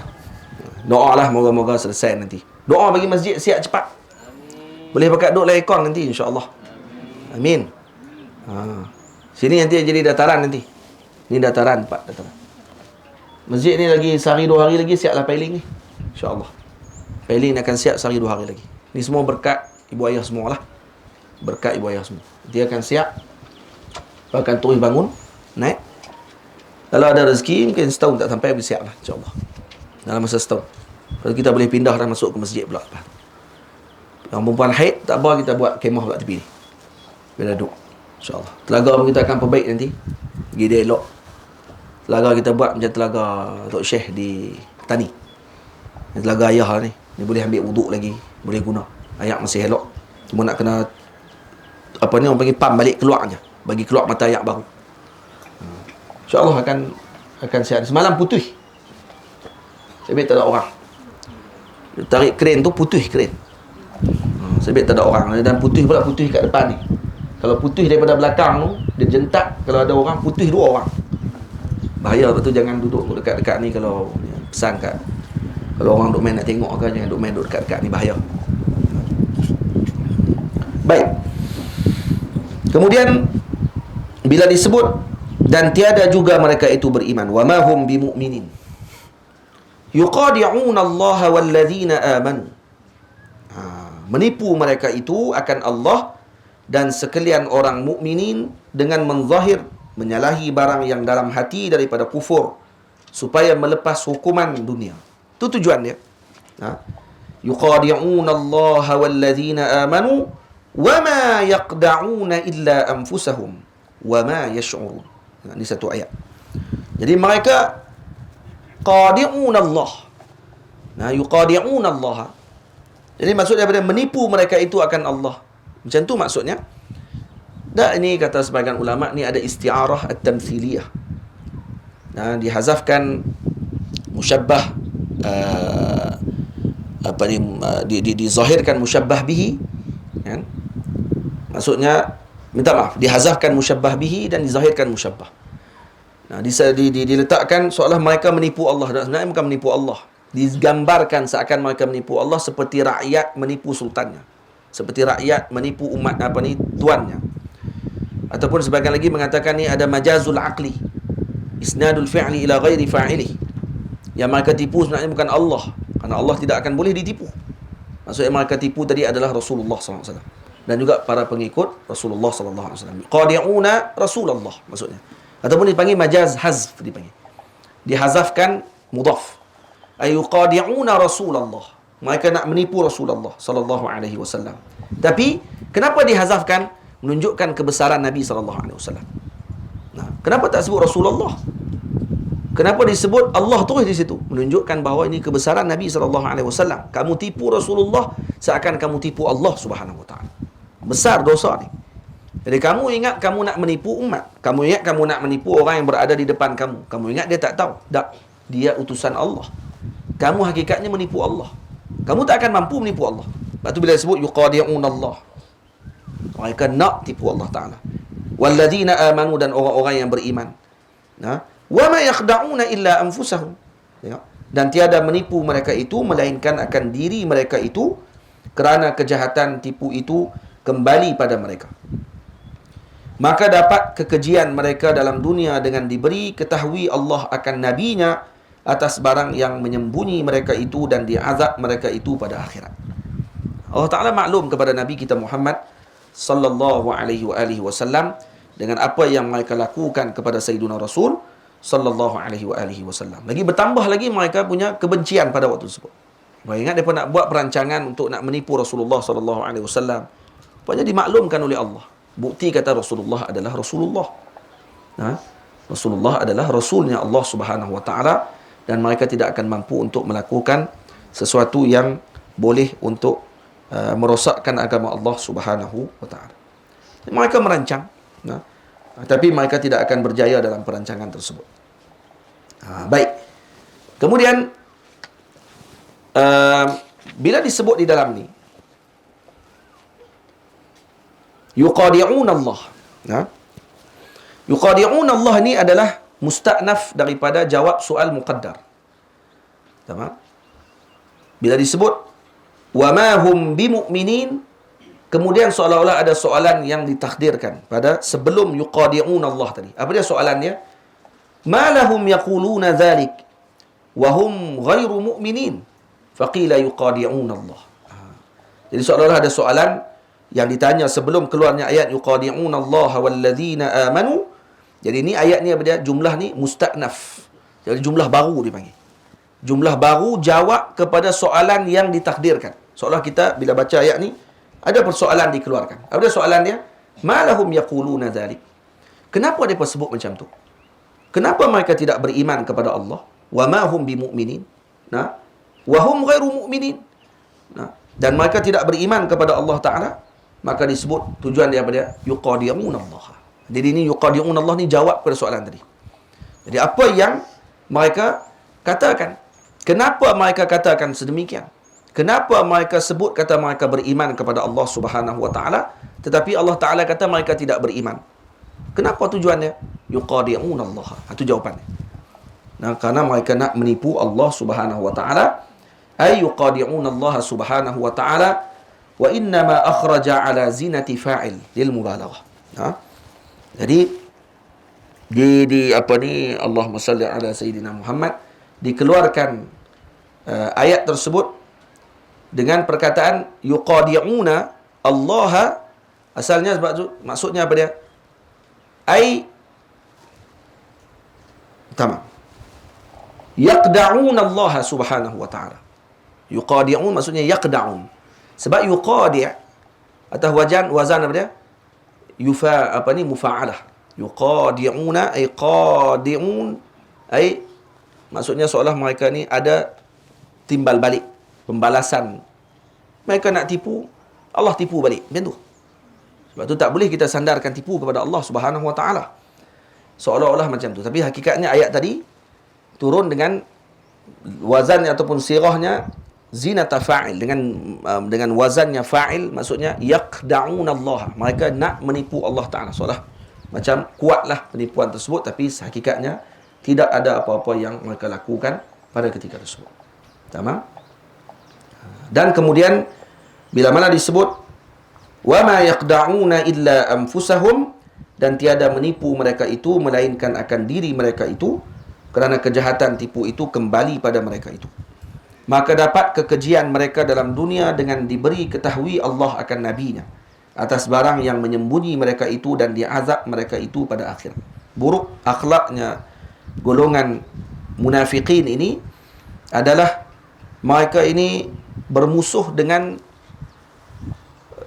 Speaker 1: Doa lah moga-moga selesai nanti. Doa bagi masjid siap cepat. Boleh pakai duk laikon nanti insya-Allah. Amin. Sini nanti jadi dataran nanti. Ni dataran 4 dataran. Masjid ni lagi sehari 2 hari lagi siaplah piling ni. Insya-Allah. Piling akan siap sehari 2 hari lagi. Ni semua berkat ibu ayah semualah. Berkat ibu ayah semua. Dia akan siap. Akan terus bangun, naik. Kalau ada rezeki, mungkin setahun tak sampai, boleh siap lah, insyaAllah. Dalam masa setahun. Kalau kita boleh pindah dan masuk ke masjid pula. Yang perempuan haid, tak apa, kita buat kemah pula tepi ni. Bila duduk. InsyaAllah. Telaga pun kita akan perbaik nanti. Pergi dia elok. Telaga kita buat macam telaga Tok Syekh di Tani. Telaga ayah lah ni. Ni boleh ambil wuduk lagi. Boleh guna. Ayak masih elok. Cuma nak kena, orang panggil pam balik keluarnya. Bagi keluar mata ayak baru. InsyaAllah akan sihat. Semalam putih. Sebab tak ada orang. Tarik kren tu putih kren. Sebab tak ada orang. Dan putih pula putih kat depan ni. Kalau putih daripada belakang tu, dia jentak. Kalau ada orang, putih 2 orang. Bahaya. Lepas tu jangan duduk dekat-dekat ni kalau pesan kat. Kalau orang duk main nak tengok ke, jangan duk main duk dekat-dekat ni. Bahaya. Baik. Kemudian bila disebut dan tiada juga mereka itu beriman, wa ma hum bimu'minin yuqadi'una Allah walladzina amanu. Menipu mereka itu akan Allah dan sekalian orang mukminin dengan menzahir menyalahi barang yang dalam hati daripada kufur supaya melepas hukuman dunia. Itu tujuan dia. Yuqadi'una Allah walladzina amanu wa ma yaqda'una illa anfusahum wa ma yash'urun. Ini satu ayat. Jadi mereka qadi'un Allah. Yuqadi'un Allah. Jadi maksud daripada menipu mereka itu akan Allah. Macam tu maksudnya. Dan ini kata sebagian ulama ni ada isti'arah at-tamthiliyah. Dihazafkan musyabbah dizahirkan musyabbah bihi, kan? Maksudnya minta maaf, dihazafkan musyabbah bihi dan dizahirkan musyabbah. Diletakkan seolah mereka menipu Allah. Dan sebenarnya bukan menipu Allah. Digambarkan seakan mereka menipu Allah seperti rakyat menipu sultannya. seperti rakyat menipu umat tuannya. Ataupun sebagian lagi mengatakan ni ada majazul aqli, isnadul fi'li ila ghairi fa'ilih. Yang mereka tipu sebenarnya bukan Allah, kerana Allah tidak akan boleh ditipu. Maksudnya mereka tipu tadi adalah Rasulullah SAW dan juga para pengikut Rasulullah SAW. Qadi'una Rasulullah maksudnya. Ataupun dipanggil majaz hazf, dipanggil. Dihazafkan mudhaf. Ay yuqadi'una Rasulullah. Mereka nak menipu Rasulullah sallallahu alaihi wasallam. Tapi kenapa dihazafkan? Menunjukkan kebesaran Nabi sallallahu alaihi wasallam. Nah, kenapa tak sebut Rasulullah? Kenapa disebut Allah terus di situ? Menunjukkan bahawa ini kebesaran Nabi sallallahu alaihi wasallam. Kamu tipu Rasulullah seakan kamu tipu Allah Subhanahu wa taala. Besar dosa ni. Jadi kamu ingat kamu nak menipu umat. Kamu ingat kamu nak menipu orang yang berada di depan kamu. Kamu ingat dia tak tahu. Tak. Dia utusan Allah. Kamu hakikatnya menipu Allah. Kamu tak akan mampu menipu Allah. Lepas tu bila disebut yuqadi'un Allah, mereka nak tipu Allah Ta'ala. Walladzina amanu, dan orang-orang yang beriman. Nah, wa ma yakhda'una illa anfusahum. Dan tiada menipu mereka itu melainkan akan diri mereka itu, kerana kejahatan tipu itu kembali pada mereka. Maka dapat kekejian mereka dalam dunia dengan diberi ketahui Allah akan nabinya atas barang yang menyembunyi mereka itu, dan diazab mereka itu pada akhirat. Allah Ta'ala maklum kepada Nabi kita Muhammad sallallahu alaihi wasallam dengan apa yang mereka lakukan kepada Sayyiduna Rasul sallallahu alaihi wasallam. Lagi bertambah lagi mereka punya kebencian pada waktu tersebut. Mereka ingat mereka nak buat perancangan untuk nak menipu Rasulullah sallallahu alaihi wasallam. Rupanya dimaklumkan oleh Allah. Bukti kata Rasulullah adalah Rasulullah. Rasulullah adalah Rasulnya Allah Subhanahu wa ta'ala, dan mereka tidak akan mampu untuk melakukan sesuatu yang boleh untuk merosakkan agama Allah Subhanahu wa ta'ala. Mereka merancang, tapi mereka tidak akan berjaya dalam perancangan tersebut. Baik. Kemudian bila disebut di dalam ni yuqadi'un Allah, yuqadi'un Allah ni adalah musta'naf daripada jawab soal muqaddar. Tamam? Bila disebut wa ma hum bimu'minin, kemudian seolah-olah ada soalan yang ditakdirkan pada sebelum yuqadi'un Allah tadi. Apa dia soalannya? Ma lahum yaquluna dhalik wa hum ghairu mu'minin faqila yuqadi'un Allah. Jadi seolah-olah ada soalan yang ditanya sebelum keluarnya ayat yuqadi'un Allah walladzina amanu. Jadi ni ayat ni apa dia? Jumlah ni musta'naf. Jadi jumlah baru dipanggil. Jumlah baru jawab kepada soalan yang ditakdirkan. Seolah kita bila baca ayat ni ada persoalan dikeluarkan. Apa dia soalan dia? Ma lahum yaquluna dzalik. Kenapa mereka sebut macam tu? Kenapa mereka tidak beriman kepada Allah? Wa ma hum bimu'minin. Wa hum ghairu mu'minin. Dan mereka tidak beriman kepada Allah Ta'ala, maka disebut tujuan dia apa dia? Yuqadi'un Allah. Jadi ini yuqadi'un Allah ni jawab pada soalan tadi. Jadi apa yang mereka katakan? Kenapa mereka katakan sedemikian? Kenapa mereka sebut kata mereka beriman kepada Allah Subhanahu wa ta'ala, tetapi Allah Ta'ala kata mereka tidak beriman? Kenapa tujuannya? Yuqadi'un Allah. Itu jawapannya. Karena mereka nak menipu Allah Subhanahu wa ta'ala. Ay yuqadi'un Allah Subhanahu wa ta'ala wa innama akhraja ala zinati fa'il lil mubalaghah. Jadi di apa ni, Allahumma salli ala Sayyidina Muhammad, dikeluarkan ayat tersebut dengan perkataan yuqadi'una Allah. Asalnya maksudnya apa dia? Tamam. Yaqda'un Allah Subhanahu wa ta'ala. Yuqadi'un maksudnya yaqda'un. Sebab yuqadi' atas wazan apa dia? Mufa'alah. Yuqadi'una ay qadi'un, ay maksudnya seolah mereka ni ada timbal balik, pembalasan. Mereka nak tipu, Allah tipu balik. Macam tu. Sebab tu tak boleh kita sandarkan tipu kepada Allah Subhanahu wa ta'ala. Seolah-olah macam tu. Tapi hakikatnya ayat tadi turun dengan wazan ataupun sirahnya zinata fa'il, dengan wazannya fa'il, maksudnya yaqda'un Allah. Mereka nak menipu Allah Ta'ala. Seolah macam kuatlah penipuan tersebut, tapi hakikatnya tidak ada apa-apa yang mereka lakukan pada ketika tersebut. Tamam? Dan kemudian bila mana disebut Wa ma yaqda'una illa anfusahum, dan tiada menipu mereka itu melainkan akan diri mereka itu, kerana kejahatan tipu itu kembali pada mereka itu. Maka dapat kekejian mereka dalam dunia dengan diberi ketahui Allah akan nabinya atas barang yang menyembunyi mereka itu, dan diazab mereka itu pada akhirat. Buruk akhlaknya golongan munafikin ini adalah mereka ini bermusuh dengan,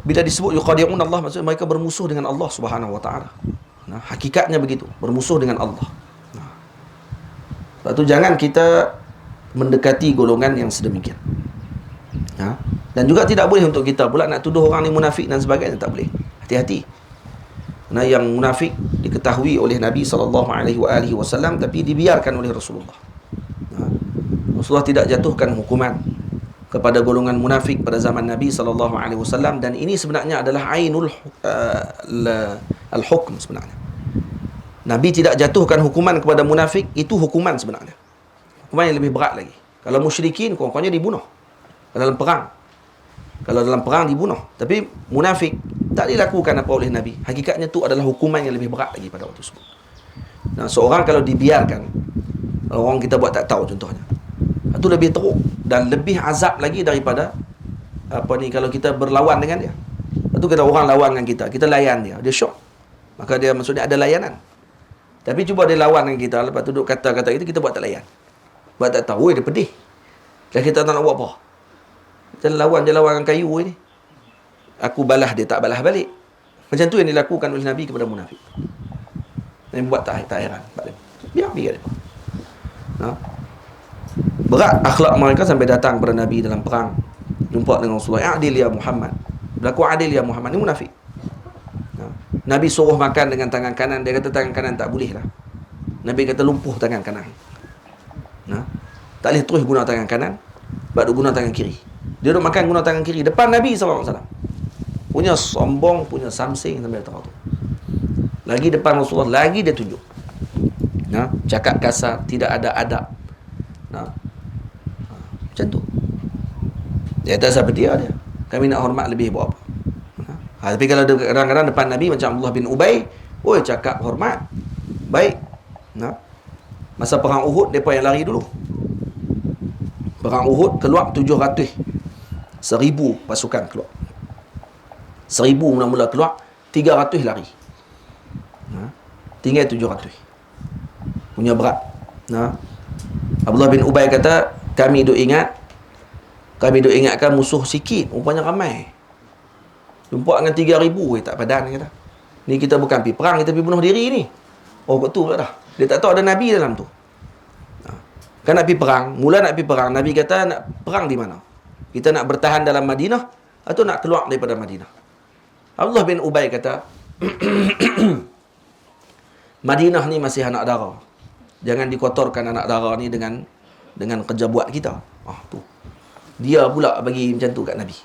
Speaker 1: bila disebut yuqadi'un Allah, maksudnya mereka bermusuh dengan Allah Subhanahu wa taala. Nah, hakikatnya begitu, bermusuh dengan Allah. Nah, sebab tu jangan kita mendekati golongan yang sedemikian. Ha? Dan juga tidak boleh untuk kita pula nak tuduh orang ni munafik dan sebagainya, tak boleh. Hati-hati. Nah, yang munafik diketahui oleh Nabi SAW, tapi dibiarkan oleh Rasulullah. Ha? Rasulullah tidak jatuhkan hukuman kepada golongan munafik pada zaman Nabi SAW, dan ini sebenarnya adalah ainul al-hukm sebenarnya. Nabi tidak jatuhkan hukuman kepada munafik, itu hukuman sebenarnya. Hukuman yang lebih berat lagi. Kalau musyrikin, kurang-kurangnya dibunuh dalam perang. Kalau dalam perang dibunuh. Tapi munafik tak dilakukan apa oleh Nabi. Hakikatnya itu adalah hukuman yang lebih berat lagi pada waktu tersebut. Nah, seorang kalau dibiarkan, kalau orang kita buat tak tahu contohnya, itu lebih teruk dan lebih azab lagi daripada kalau kita berlawan dengan dia. Itu kalau orang lawan dengan kita layan dia syok. Maka dia maksudnya ada layanan. Tapi cuba dia lawan dengan kita, lepas tu duduk kata-kata kita buat tak layan. Buat tak tahu, dia pedih. Dan kita tak nak buat apa. Dia lawan dengan kayu ni. Aku balas dia, tak balas balik. Macam tu yang dilakukan oleh Nabi kepada munafik. Yang buat tak heran. Biar dia. Ha? Berat akhlak mereka sampai datang kepada Nabi dalam perang. Jumpa dengan Rasulullah. Adil ya Muhammad. Berlaku adil ya Muhammad. Ini munafik. Ha? Nabi suruh makan dengan tangan kanan. Dia kata tangan kanan tak boleh lah. Nabi kata lumpuh tangan kanan. Ha? Tak boleh terus guna tangan kanan, baru guna tangan kiri. Dia duduk makan guna tangan kiri depan Nabi SAW. Punya sombong, punya samsing sampai tahu tu. Lagi depan Rasulullah, lagi dia tunjuk. Nah, cakap kasar, tidak ada adab. Nah, macam tu. Dia kata siapa dia? Kami nak hormat lebih buat apa? Tapi kalau kadang-kadang depan Nabi macam Abdullah bin Ubay, cakap hormat, baik. Nah, masa perang Uhud, mereka yang lari dulu. Perang Uhud keluar 700. 1000 pasukan keluar. 1000 mula-mula keluar, 300 lari. Tinggal 700. Punya berat. Abdullah bin Ubay kata, kami duk ingatkan musuh sikit, rupanya ramai. Jumpa dengan 3000, tak padan kata. Ni kita bukan pergi perang, kita pergi bunuh diri ni. Oh, betul pula dah. Dia tak tahu ada Nabi dalam tu. Kan nak pergi perang, Nabi kata nak perang di mana? Kita nak bertahan dalam Madinah atau nak keluar daripada Madinah? Abdullah bin Ubay kata, Madinah ni masih anak dara. Jangan dikotorkan anak dara ni dengan kerja buat kita. Tu. Dia pula bagi macam tu kat Nabi.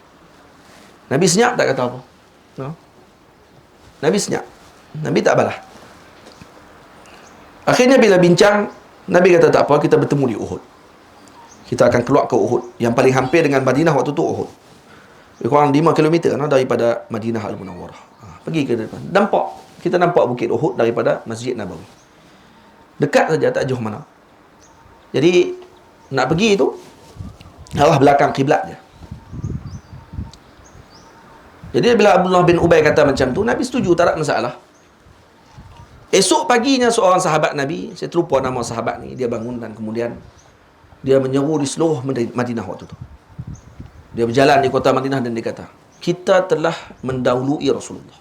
Speaker 1: Nabi senyap tak kata apa? Nabi senyap. Nabi tak balas. Akhirnya bila bincang, Nabi kata tak apa, kita bertemu di Uhud. Kita akan keluar ke Uhud. Yang paling hampir dengan Madinah waktu tu Uhud. Kurang 5 km daripada Madinah Al-Munawwarah. Pergi ke depan. Kita nampak bukit Uhud daripada Masjid Nabawi. Dekat saja, tak jauh mana. Jadi nak pergi tu arah belakang kiblat je. Jadi bila Abdullah bin Ubay kata macam tu, Nabi setuju, tak ada masalah. Esok paginya seorang sahabat Nabi, saya terlupa nama sahabat ni, dia bangun dan kemudian dia menyeru di seluruh Madinah waktu tu. Dia berjalan di kota Madinah dan dia kata, kita telah mendahului Rasulullah.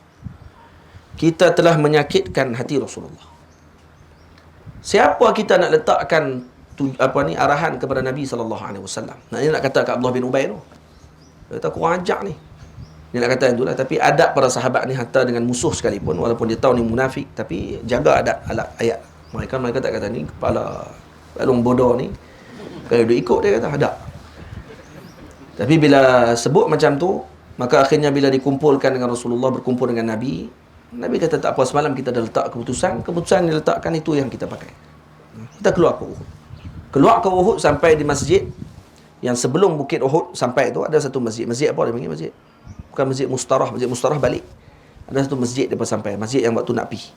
Speaker 1: Kita telah menyakitkan hati Rasulullah. Siapa kita nak letakkan arahan kepada Nabi SAW? Nak kata kat Abdullah bin Ubay tu. Dia kata kurang ajar ni. Dia nak kata itulah, tapi adab para sahabat ni hatta dengan musuh sekalipun, walaupun dia tahu ni munafik, tapi jaga adab ayat. Mereka tak kata ni kepala balung bodoh ni, kalau dia ikut dia kata adab. Tapi bila sebut macam tu, maka akhirnya bila dikumpulkan dengan Rasulullah, berkumpul dengan Nabi, Nabi kata tak apa, semalam kita dah letak keputusan yang diletakkan itu yang kita pakai. Kita keluar ke Uhud. Keluar ke Uhud sampai di masjid yang sebelum bukit Uhud sampai tu ada satu masjid. Masjid apa dia panggil masjid? bukan masjid Mustarah. Masjid Mustarah balik. Ada satu masjid dia sampai, masjid yang waktu nak pergi.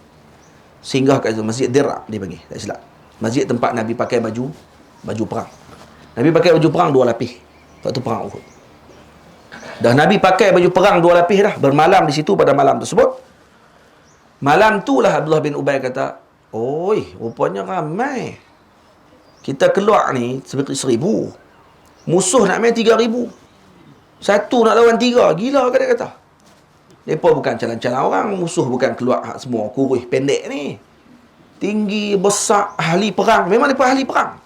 Speaker 1: Singgah kat situ, Masjid Dir'a dia panggil, tak silap. Masjid tempat Nabi pakai baju perang. Nabi pakai baju perang 2 lapis waktu perang Uhud. Dah Nabi pakai baju perang 2 lapis dah, bermalam di situ pada malam tersebut. Malam tu lah Abdullah bin Ubay kata, "Oi, rupanya ramai. Kita keluar ni 1,000. Musuh nak main 3,000. Satu nak lawan 3. Gila ke?" dia kata. Mereka bukan calon-calon orang. Musuh bukan keluar semua kurus pendek ni. Tinggi, besar, ahli perang. Memang mereka ahli perang.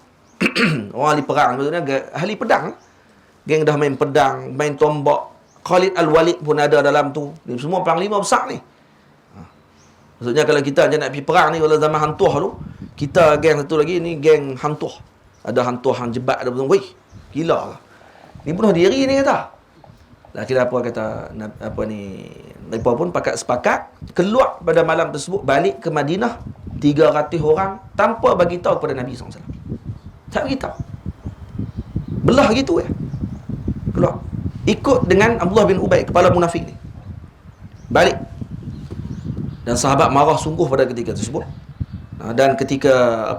Speaker 1: Orang ahli perang maksudnya ahli pedang. Geng dah main pedang, main tombak. Khalid Al-Walid pun ada dalam tu. Dia semua panglima besar ni. Maksudnya kalau kita je nak pergi perang ni, kalau zaman hantuah tu, kita geng satu lagi ni geng hantuah. Ada hantuah hang jebat ada betul. Weh, gila lah. Ni bunuh diri ni kata. Akhirnya apa kata apa ni, mereka pun sepakat keluar pada malam tersebut balik ke Madinah 300 orang tanpa bagi tahu kepada Nabi SAW. Tak bagi tahu. Belah gitu ya. Keluar. Ikut dengan Abdullah bin Ubay, kepala munafik ni. Balik. Dan sahabat marah sungguh pada ketika tersebut. Dan ketika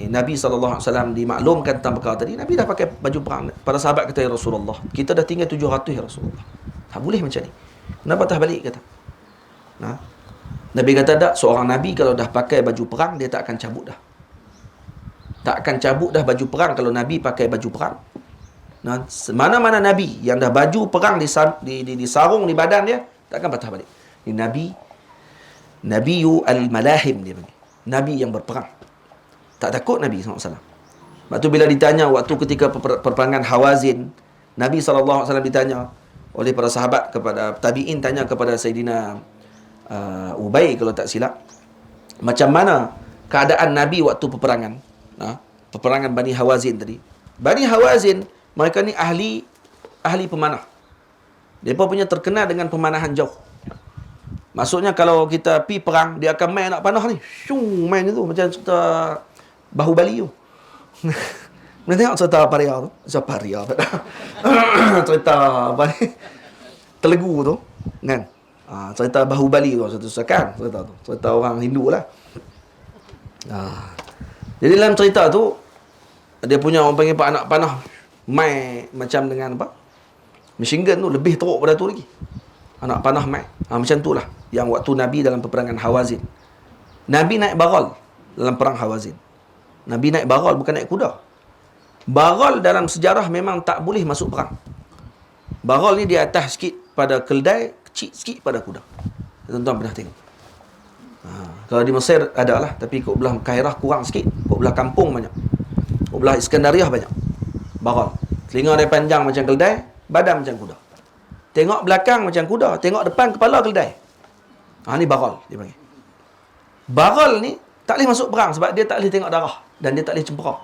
Speaker 1: Nabi SAW dimaklumkan tentang perkara tadi, Nabi dah pakai baju perang. Para sahabat kata, "Ya Rasulullah, kita dah tinggal 700 ya Rasulullah. Tak boleh macam ni. Kenapa tak balik?" kata. Nabi kata, "Tak, seorang Nabi kalau dah pakai baju perang, dia tak akan cabut dah. Tak akan cabut dah baju perang kalau Nabi pakai baju perang. Mana-mana Nabi yang dah baju perang disarung di badan dia, tak akan patah balik. Ini Nabiyu al-Malahim dia panggil. Nabi yang berperang. Tak takut Nabi SAW. Sebab tu bila ditanya waktu ketika perperangan Hawazin, Nabi SAW ditanya oleh para sahabat, kepada tabi'in tanya kepada Sayyidina Ubay kalau tak silap, macam mana keadaan Nabi waktu peperangan, peperangan Bani Hawazin tadi. Bani Hawazin, mereka ni ahli pemanah. Mereka punya terkenal dengan pemanahan jauh. Maksudnya kalau kita pi perang, dia akan main nak panah ni. Syung main tu macam cerita Bahubali tu. Mana tengok cerita Paria tu? Paria. Cerita apa ni? Telegu tu, kan? Cerita Bahubali tu, kan? Cerita tu. Cerita orang Hindu lah. Jadi dalam cerita tu, dia punya orang panggil anak panah main macam dengan apa? Machine gun tu lebih teruk pada tu lagi. Anak panah mai. Macam tu lah. Yang waktu Nabi dalam peperangan Hawazin. Nabi naik baral dalam perang Hawazin. Nabi naik baral, bukan naik kuda. Baral dalam sejarah memang tak boleh masuk perang. Baral ni di atas sikit pada keldai, kecil sikit pada kuda. Tuan-tuan pernah tengok. Kalau di Mesir ada lah. Tapi kat belah Kairah kurang sikit. Kat belah kampung banyak. Kat belah Iskandariah banyak. Baral. Telinga dia panjang macam keldai, badan macam kuda. Tengok belakang macam kuda, tengok depan kepala keldai. Ni baral dia panggil. Baral ni tak boleh masuk perang sebab dia tak boleh tengok darah dan dia tak boleh cempera.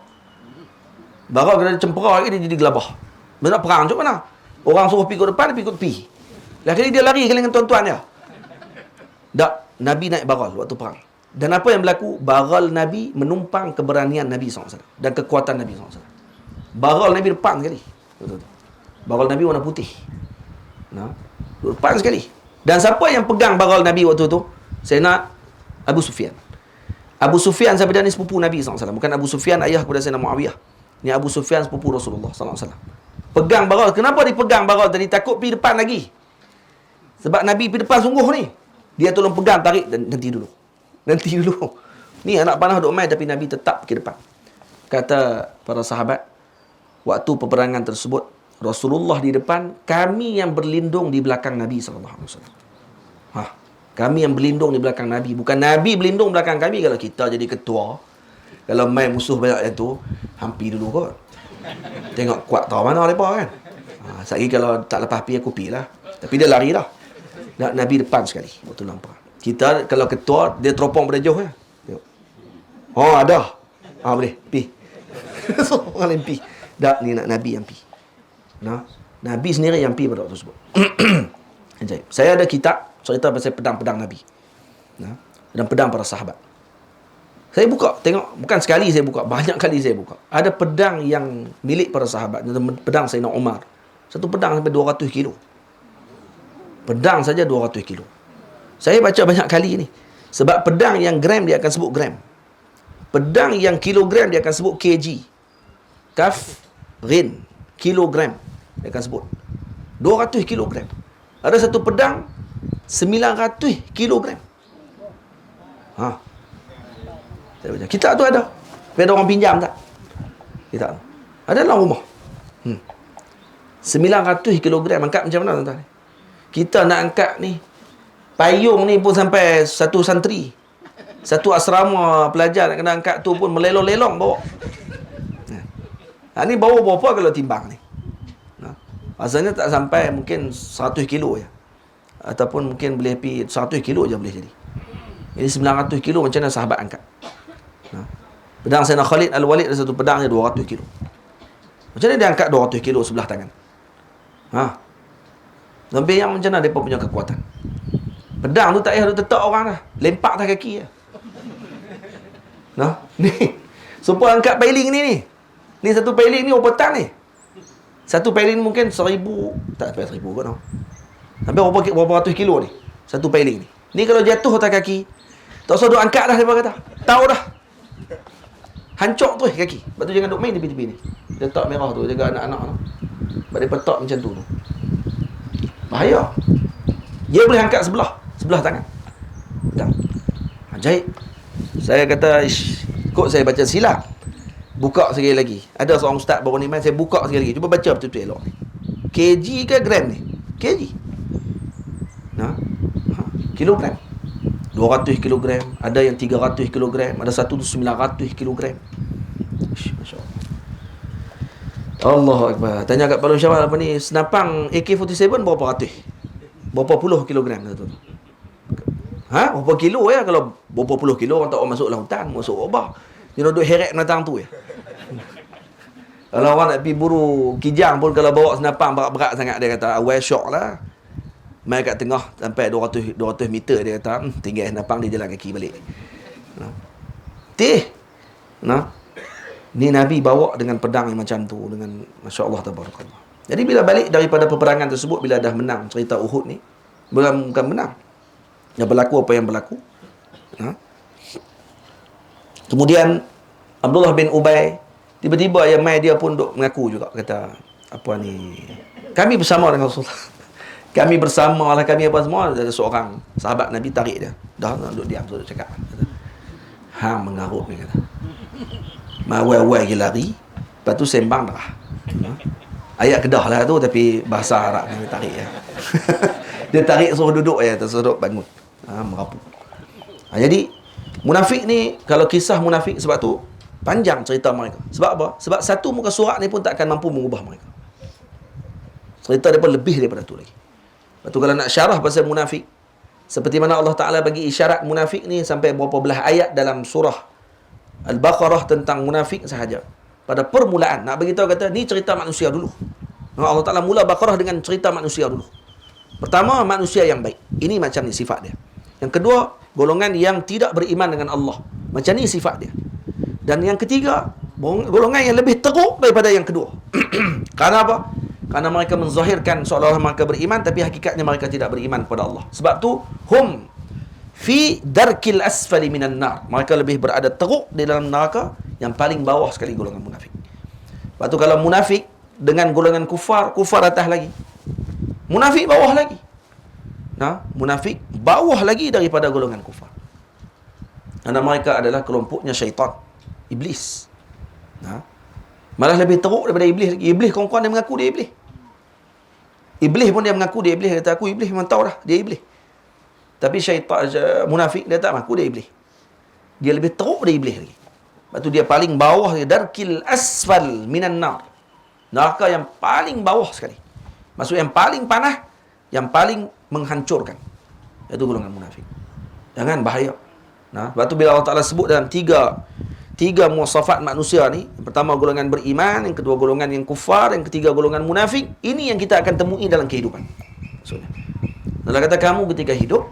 Speaker 1: Baral kalau dia cempera lagi dia jadi gelabah. Dia nak perang macam mana? Orang suruh pergi ke depan, dia pergi ke tepi. Akhirnya dia lari dengan tuan-tuan dia. Tak, Nabi naik baral waktu perang. Dan apa yang berlaku? Baral Nabi menumpang keberanian Nabi SAW dan kekuatan Nabi SAW. Baral Nabi depan sekali. Betul-betul. Baral Nabi warna putih. Depan sekali. Dan siapa yang pegang baral Nabi waktu tu? Sayyidina Abu Sufyan. Abu Sufyan siapa dia ni? Sepupu Nabi SAW. Bukan Abu Sufyan ayah kepada Sayyidina Muawiyah. Ni Abu Sufyan sepupu Rasulullah SAW. Pegang baral. Kenapa dia pegang baral tadi? Takut pergi depan lagi. Sebab Nabi pergi depan sungguh ni. Dia tolong pegang, tarik dan nanti dulu. Ni anak panah duk main tapi Nabi tetap pergi depan. Kata para sahabat, waktu peperangan tersebut, Rasulullah di depan, kami yang berlindung di belakang Nabi SAW. Kami yang berlindung di belakang Nabi. Bukan Nabi berlindung belakang kami. Kalau kita jadi ketua, kalau main musuh banyak yang tu, hampir dulu kot. Tengok kuat tahu mana mereka kan. Sekali kalau tak lepas pi, aku pi lah. Tapi dia lari dah. Nabi depan sekali waktu lampau. Kita kalau ketua, dia teropong pada jauh ya. Tengok. Ada. Boleh. Pi. So, orang lain pi. Tak, ni nak Nabi yang pi. Nabi sendiri yang pergi pada waktu tersebut. Saya ada kitab cerita pasal pedang-pedang Nabi dan pedang para sahabat. Saya buka, tengok, bukan sekali saya buka, banyak kali saya buka. Ada pedang yang milik para sahabat, pedang Sayyidina Umar. Satu pedang sampai 200 kilo. Pedang saja 200 kilo. Saya baca banyak kali ni. Sebab pedang yang gram dia akan sebut gram. Pedang yang kilogram dia akan sebut kg. Kaf, rin, kilogram dia akan sebut. 200 kilogram. Ada satu pedang 900 kilogram. Ha. Saya baca. Kitab tu ada. Tapi ada orang pinjam tak? Kitab tu. Ada dalam rumah. 900 kilogram. Angkat macam mana tuan-tuan? Kita nak angkat ni, payung ni pun sampai satu santri, satu asrama pelajar nak kena angkat tu pun melelong-lelong bawa. Ni bawa berapa kalau timbang ni? Asalnya tak sampai mungkin 100 kilo je. Ataupun mungkin boleh pergi 100 kilo je boleh jadi. Jadi 900 kilo macam mana sahabat angkat? Pedang Sayyidina Khalid Al-Walid ada satu pedang dia 200 kilo. Macam mana dia angkat 200 kilo sebelah tangan? Lebih yang macam mana mereka punya kekuatan? Pedang tu tak payah tetap orang dah. Lempak atas kaki je. Ni. Supaya angkat pailing ni. Ni satu pailing ni berapa tan ni? Satu pailing mungkin 1000. Tak sampai 1000 kot. Sampai berapa ratus kilo ni? Satu pailing ni. Ni kalau jatuh atas kaki, tak usah duk angkat dah mereka kata. Tahu dah. Hancur tu kaki. Sebab tu jangan duk main tepi-tepi ni. Letak merah tu jaga anak-anak tu. Sebab dia petak macam tu. Bahaya. Dia boleh angkat sebelah tangan. Dah. Ajaib. Saya kata, kot saya baca silap. Buka sekali lagi. Ada seorang ustaz baru ni main, saya buka sekali lagi. Cuba baca betul-betul elok ni. Kg ke gram ni? Kg. Kilogram. 200 kilogram. Ada yang 300 kilogram. Ada satu tu 900 kilogram. Masya Allah. Allahu Akbar. Tanya kat Palung Syawal apa ni, senapang AK-47 berapa ratus? Berapa puluh kilogram tu? Berapa kilo ya? Kalau berapa puluh kilo orang tak orang masuk lautan, masuk obah. Dia nak duduk heret binatang tu ya. Kalau orang nak pergi buru kijang pun kalau bawa senapang berat-berat sangat, dia kata awal syok lah. Mai kat tengah sampai 200 meter, dia kata tinggal senapang dia jalan kaki balik. Ni Nabi bawa dengan pedang yang macam tu, dengan Masya Allah tabarakallah. Jadi bila balik daripada peperangan tersebut, bila dah menang cerita Uhud ni, bukan menang, yang berlaku apa yang berlaku. Kemudian Abdullah bin Ubay, tiba-tiba yang mai dia pun duk mengaku juga, kata apa ni, kami bersama dengan Rasulullah. Kami bersama lah, kami apa semua. Ada seorang sahabat Nabi tarik dia. Dah duduk diam, duduk cakap. Kata, mengarut ni kata. Mawai-wai dia lari. Lepas tu sembang darah. Ayat Kedah lah tu, tapi bahasa Arab ni tarik ya. Dia tarik suruh duduk ya, suruh bangun. Merapu. Jadi munafik ni, kalau kisah munafik, sebab tu panjang cerita mereka. Sebab apa? Sebab satu muka surat ni pun tak akan mampu mengubah mereka. Cerita dia pun lebih daripada tu lagi. Lepas tu kalau nak syarah pasal munafik, seperti mana Allah Ta'ala bagi isyarat munafik ni sampai berapa belah ayat dalam surah Al-Baqarah tentang munafik sahaja. Pada permulaan, nak beritahu kata, ni cerita manusia dulu. Allah Ta'ala mula Baqarah dengan cerita manusia dulu. Pertama, manusia yang baik. Ini macam ni sifat dia. Yang kedua, golongan yang tidak beriman dengan Allah. Macam ni sifat dia. Dan yang ketiga, golongan yang lebih teruk daripada yang kedua. Kerana apa? Kerana mereka menzahirkan seolah-olah mereka beriman, tapi hakikatnya mereka tidak beriman kepada Allah. Sebab tu, hum fi darkil asfali minan nar. Mereka lebih berada teruk di dalam neraka yang paling bawah sekali, golongan munafik. Sebab tu kalau munafik dengan golongan kufar, kufar atas lagi. Munafik bawah lagi. Munafik bawah lagi daripada golongan kufar. Kerana mereka adalah kelompoknya syaitan, iblis. Malah lebih teruk daripada iblis lagi. Iblis kawan-kawan dia mengaku dia iblis. Iblis pun dia mengaku dia iblis. Dia kata aku iblis, memang tahu dah dia iblis. Tapi syaitan, munafik, dia tak mengaku dia iblis. Dia lebih teruk dari iblis lagi. Lepas tu dia paling bawah, darkil asfal minan nar. Neraka yang paling bawah sekali. Maksud yang paling panas, yang paling menghancurkan. Itu golongan munafik. Jangan bahaya. Sebab tu bila Allah Ta'ala sebut dalam tiga muasafat manusia ni, yang pertama golongan beriman, yang kedua golongan yang kufar, yang ketiga golongan munafik, ini yang kita akan temui dalam kehidupan. Maksudnya, Allah kata kamu ketika hidup,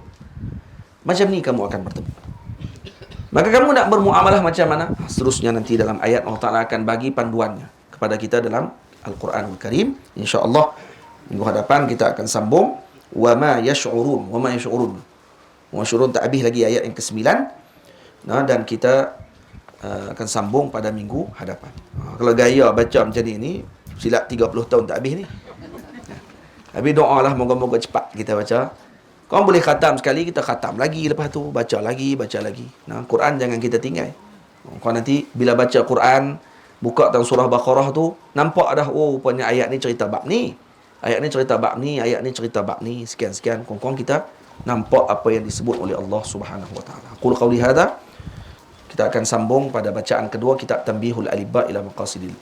Speaker 1: macam ni kamu akan bertemu. Maka kamu nak bermuamalah macam mana? Seterusnya nanti dalam ayat Allah Ta'ala akan bagi panduannya kepada kita dalam Al-Quranul Karim. InsyaAllah minggu hadapan kita akan sambung. wa ma yash'urun. Wa ma yash'urun. Wa ma yash'urun tak habis lagi ayat yang ke-9. Nah, dan kita akan sambung pada minggu hadapan. Kalau gaya baca macam ni silap 30 tahun tak habis ni. Habis doa lah moga-moga cepat kita baca. Kau boleh khatam sekali, kita khatam lagi, lepas tu baca lagi. Nah, Quran jangan kita tinggal. Kau nanti bila baca Quran, buka dalam surah Baqarah tu, nampak dah, oh rupanya ayat ni cerita bab ni. Ayat ni cerita bab ni, ayat ni cerita bab ni, sekian-sekian. Kong-kong kita nampak apa yang disebut oleh Allah Subhanahu wa taala. Qul qauli hadza. Kita akan sambung pada bacaan kedua kitab Tanbihul Alibba ila Maqasidil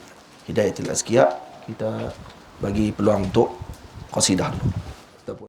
Speaker 1: Hidayatil Azkiya. Kita bagi peluang untuk qasidah dulu.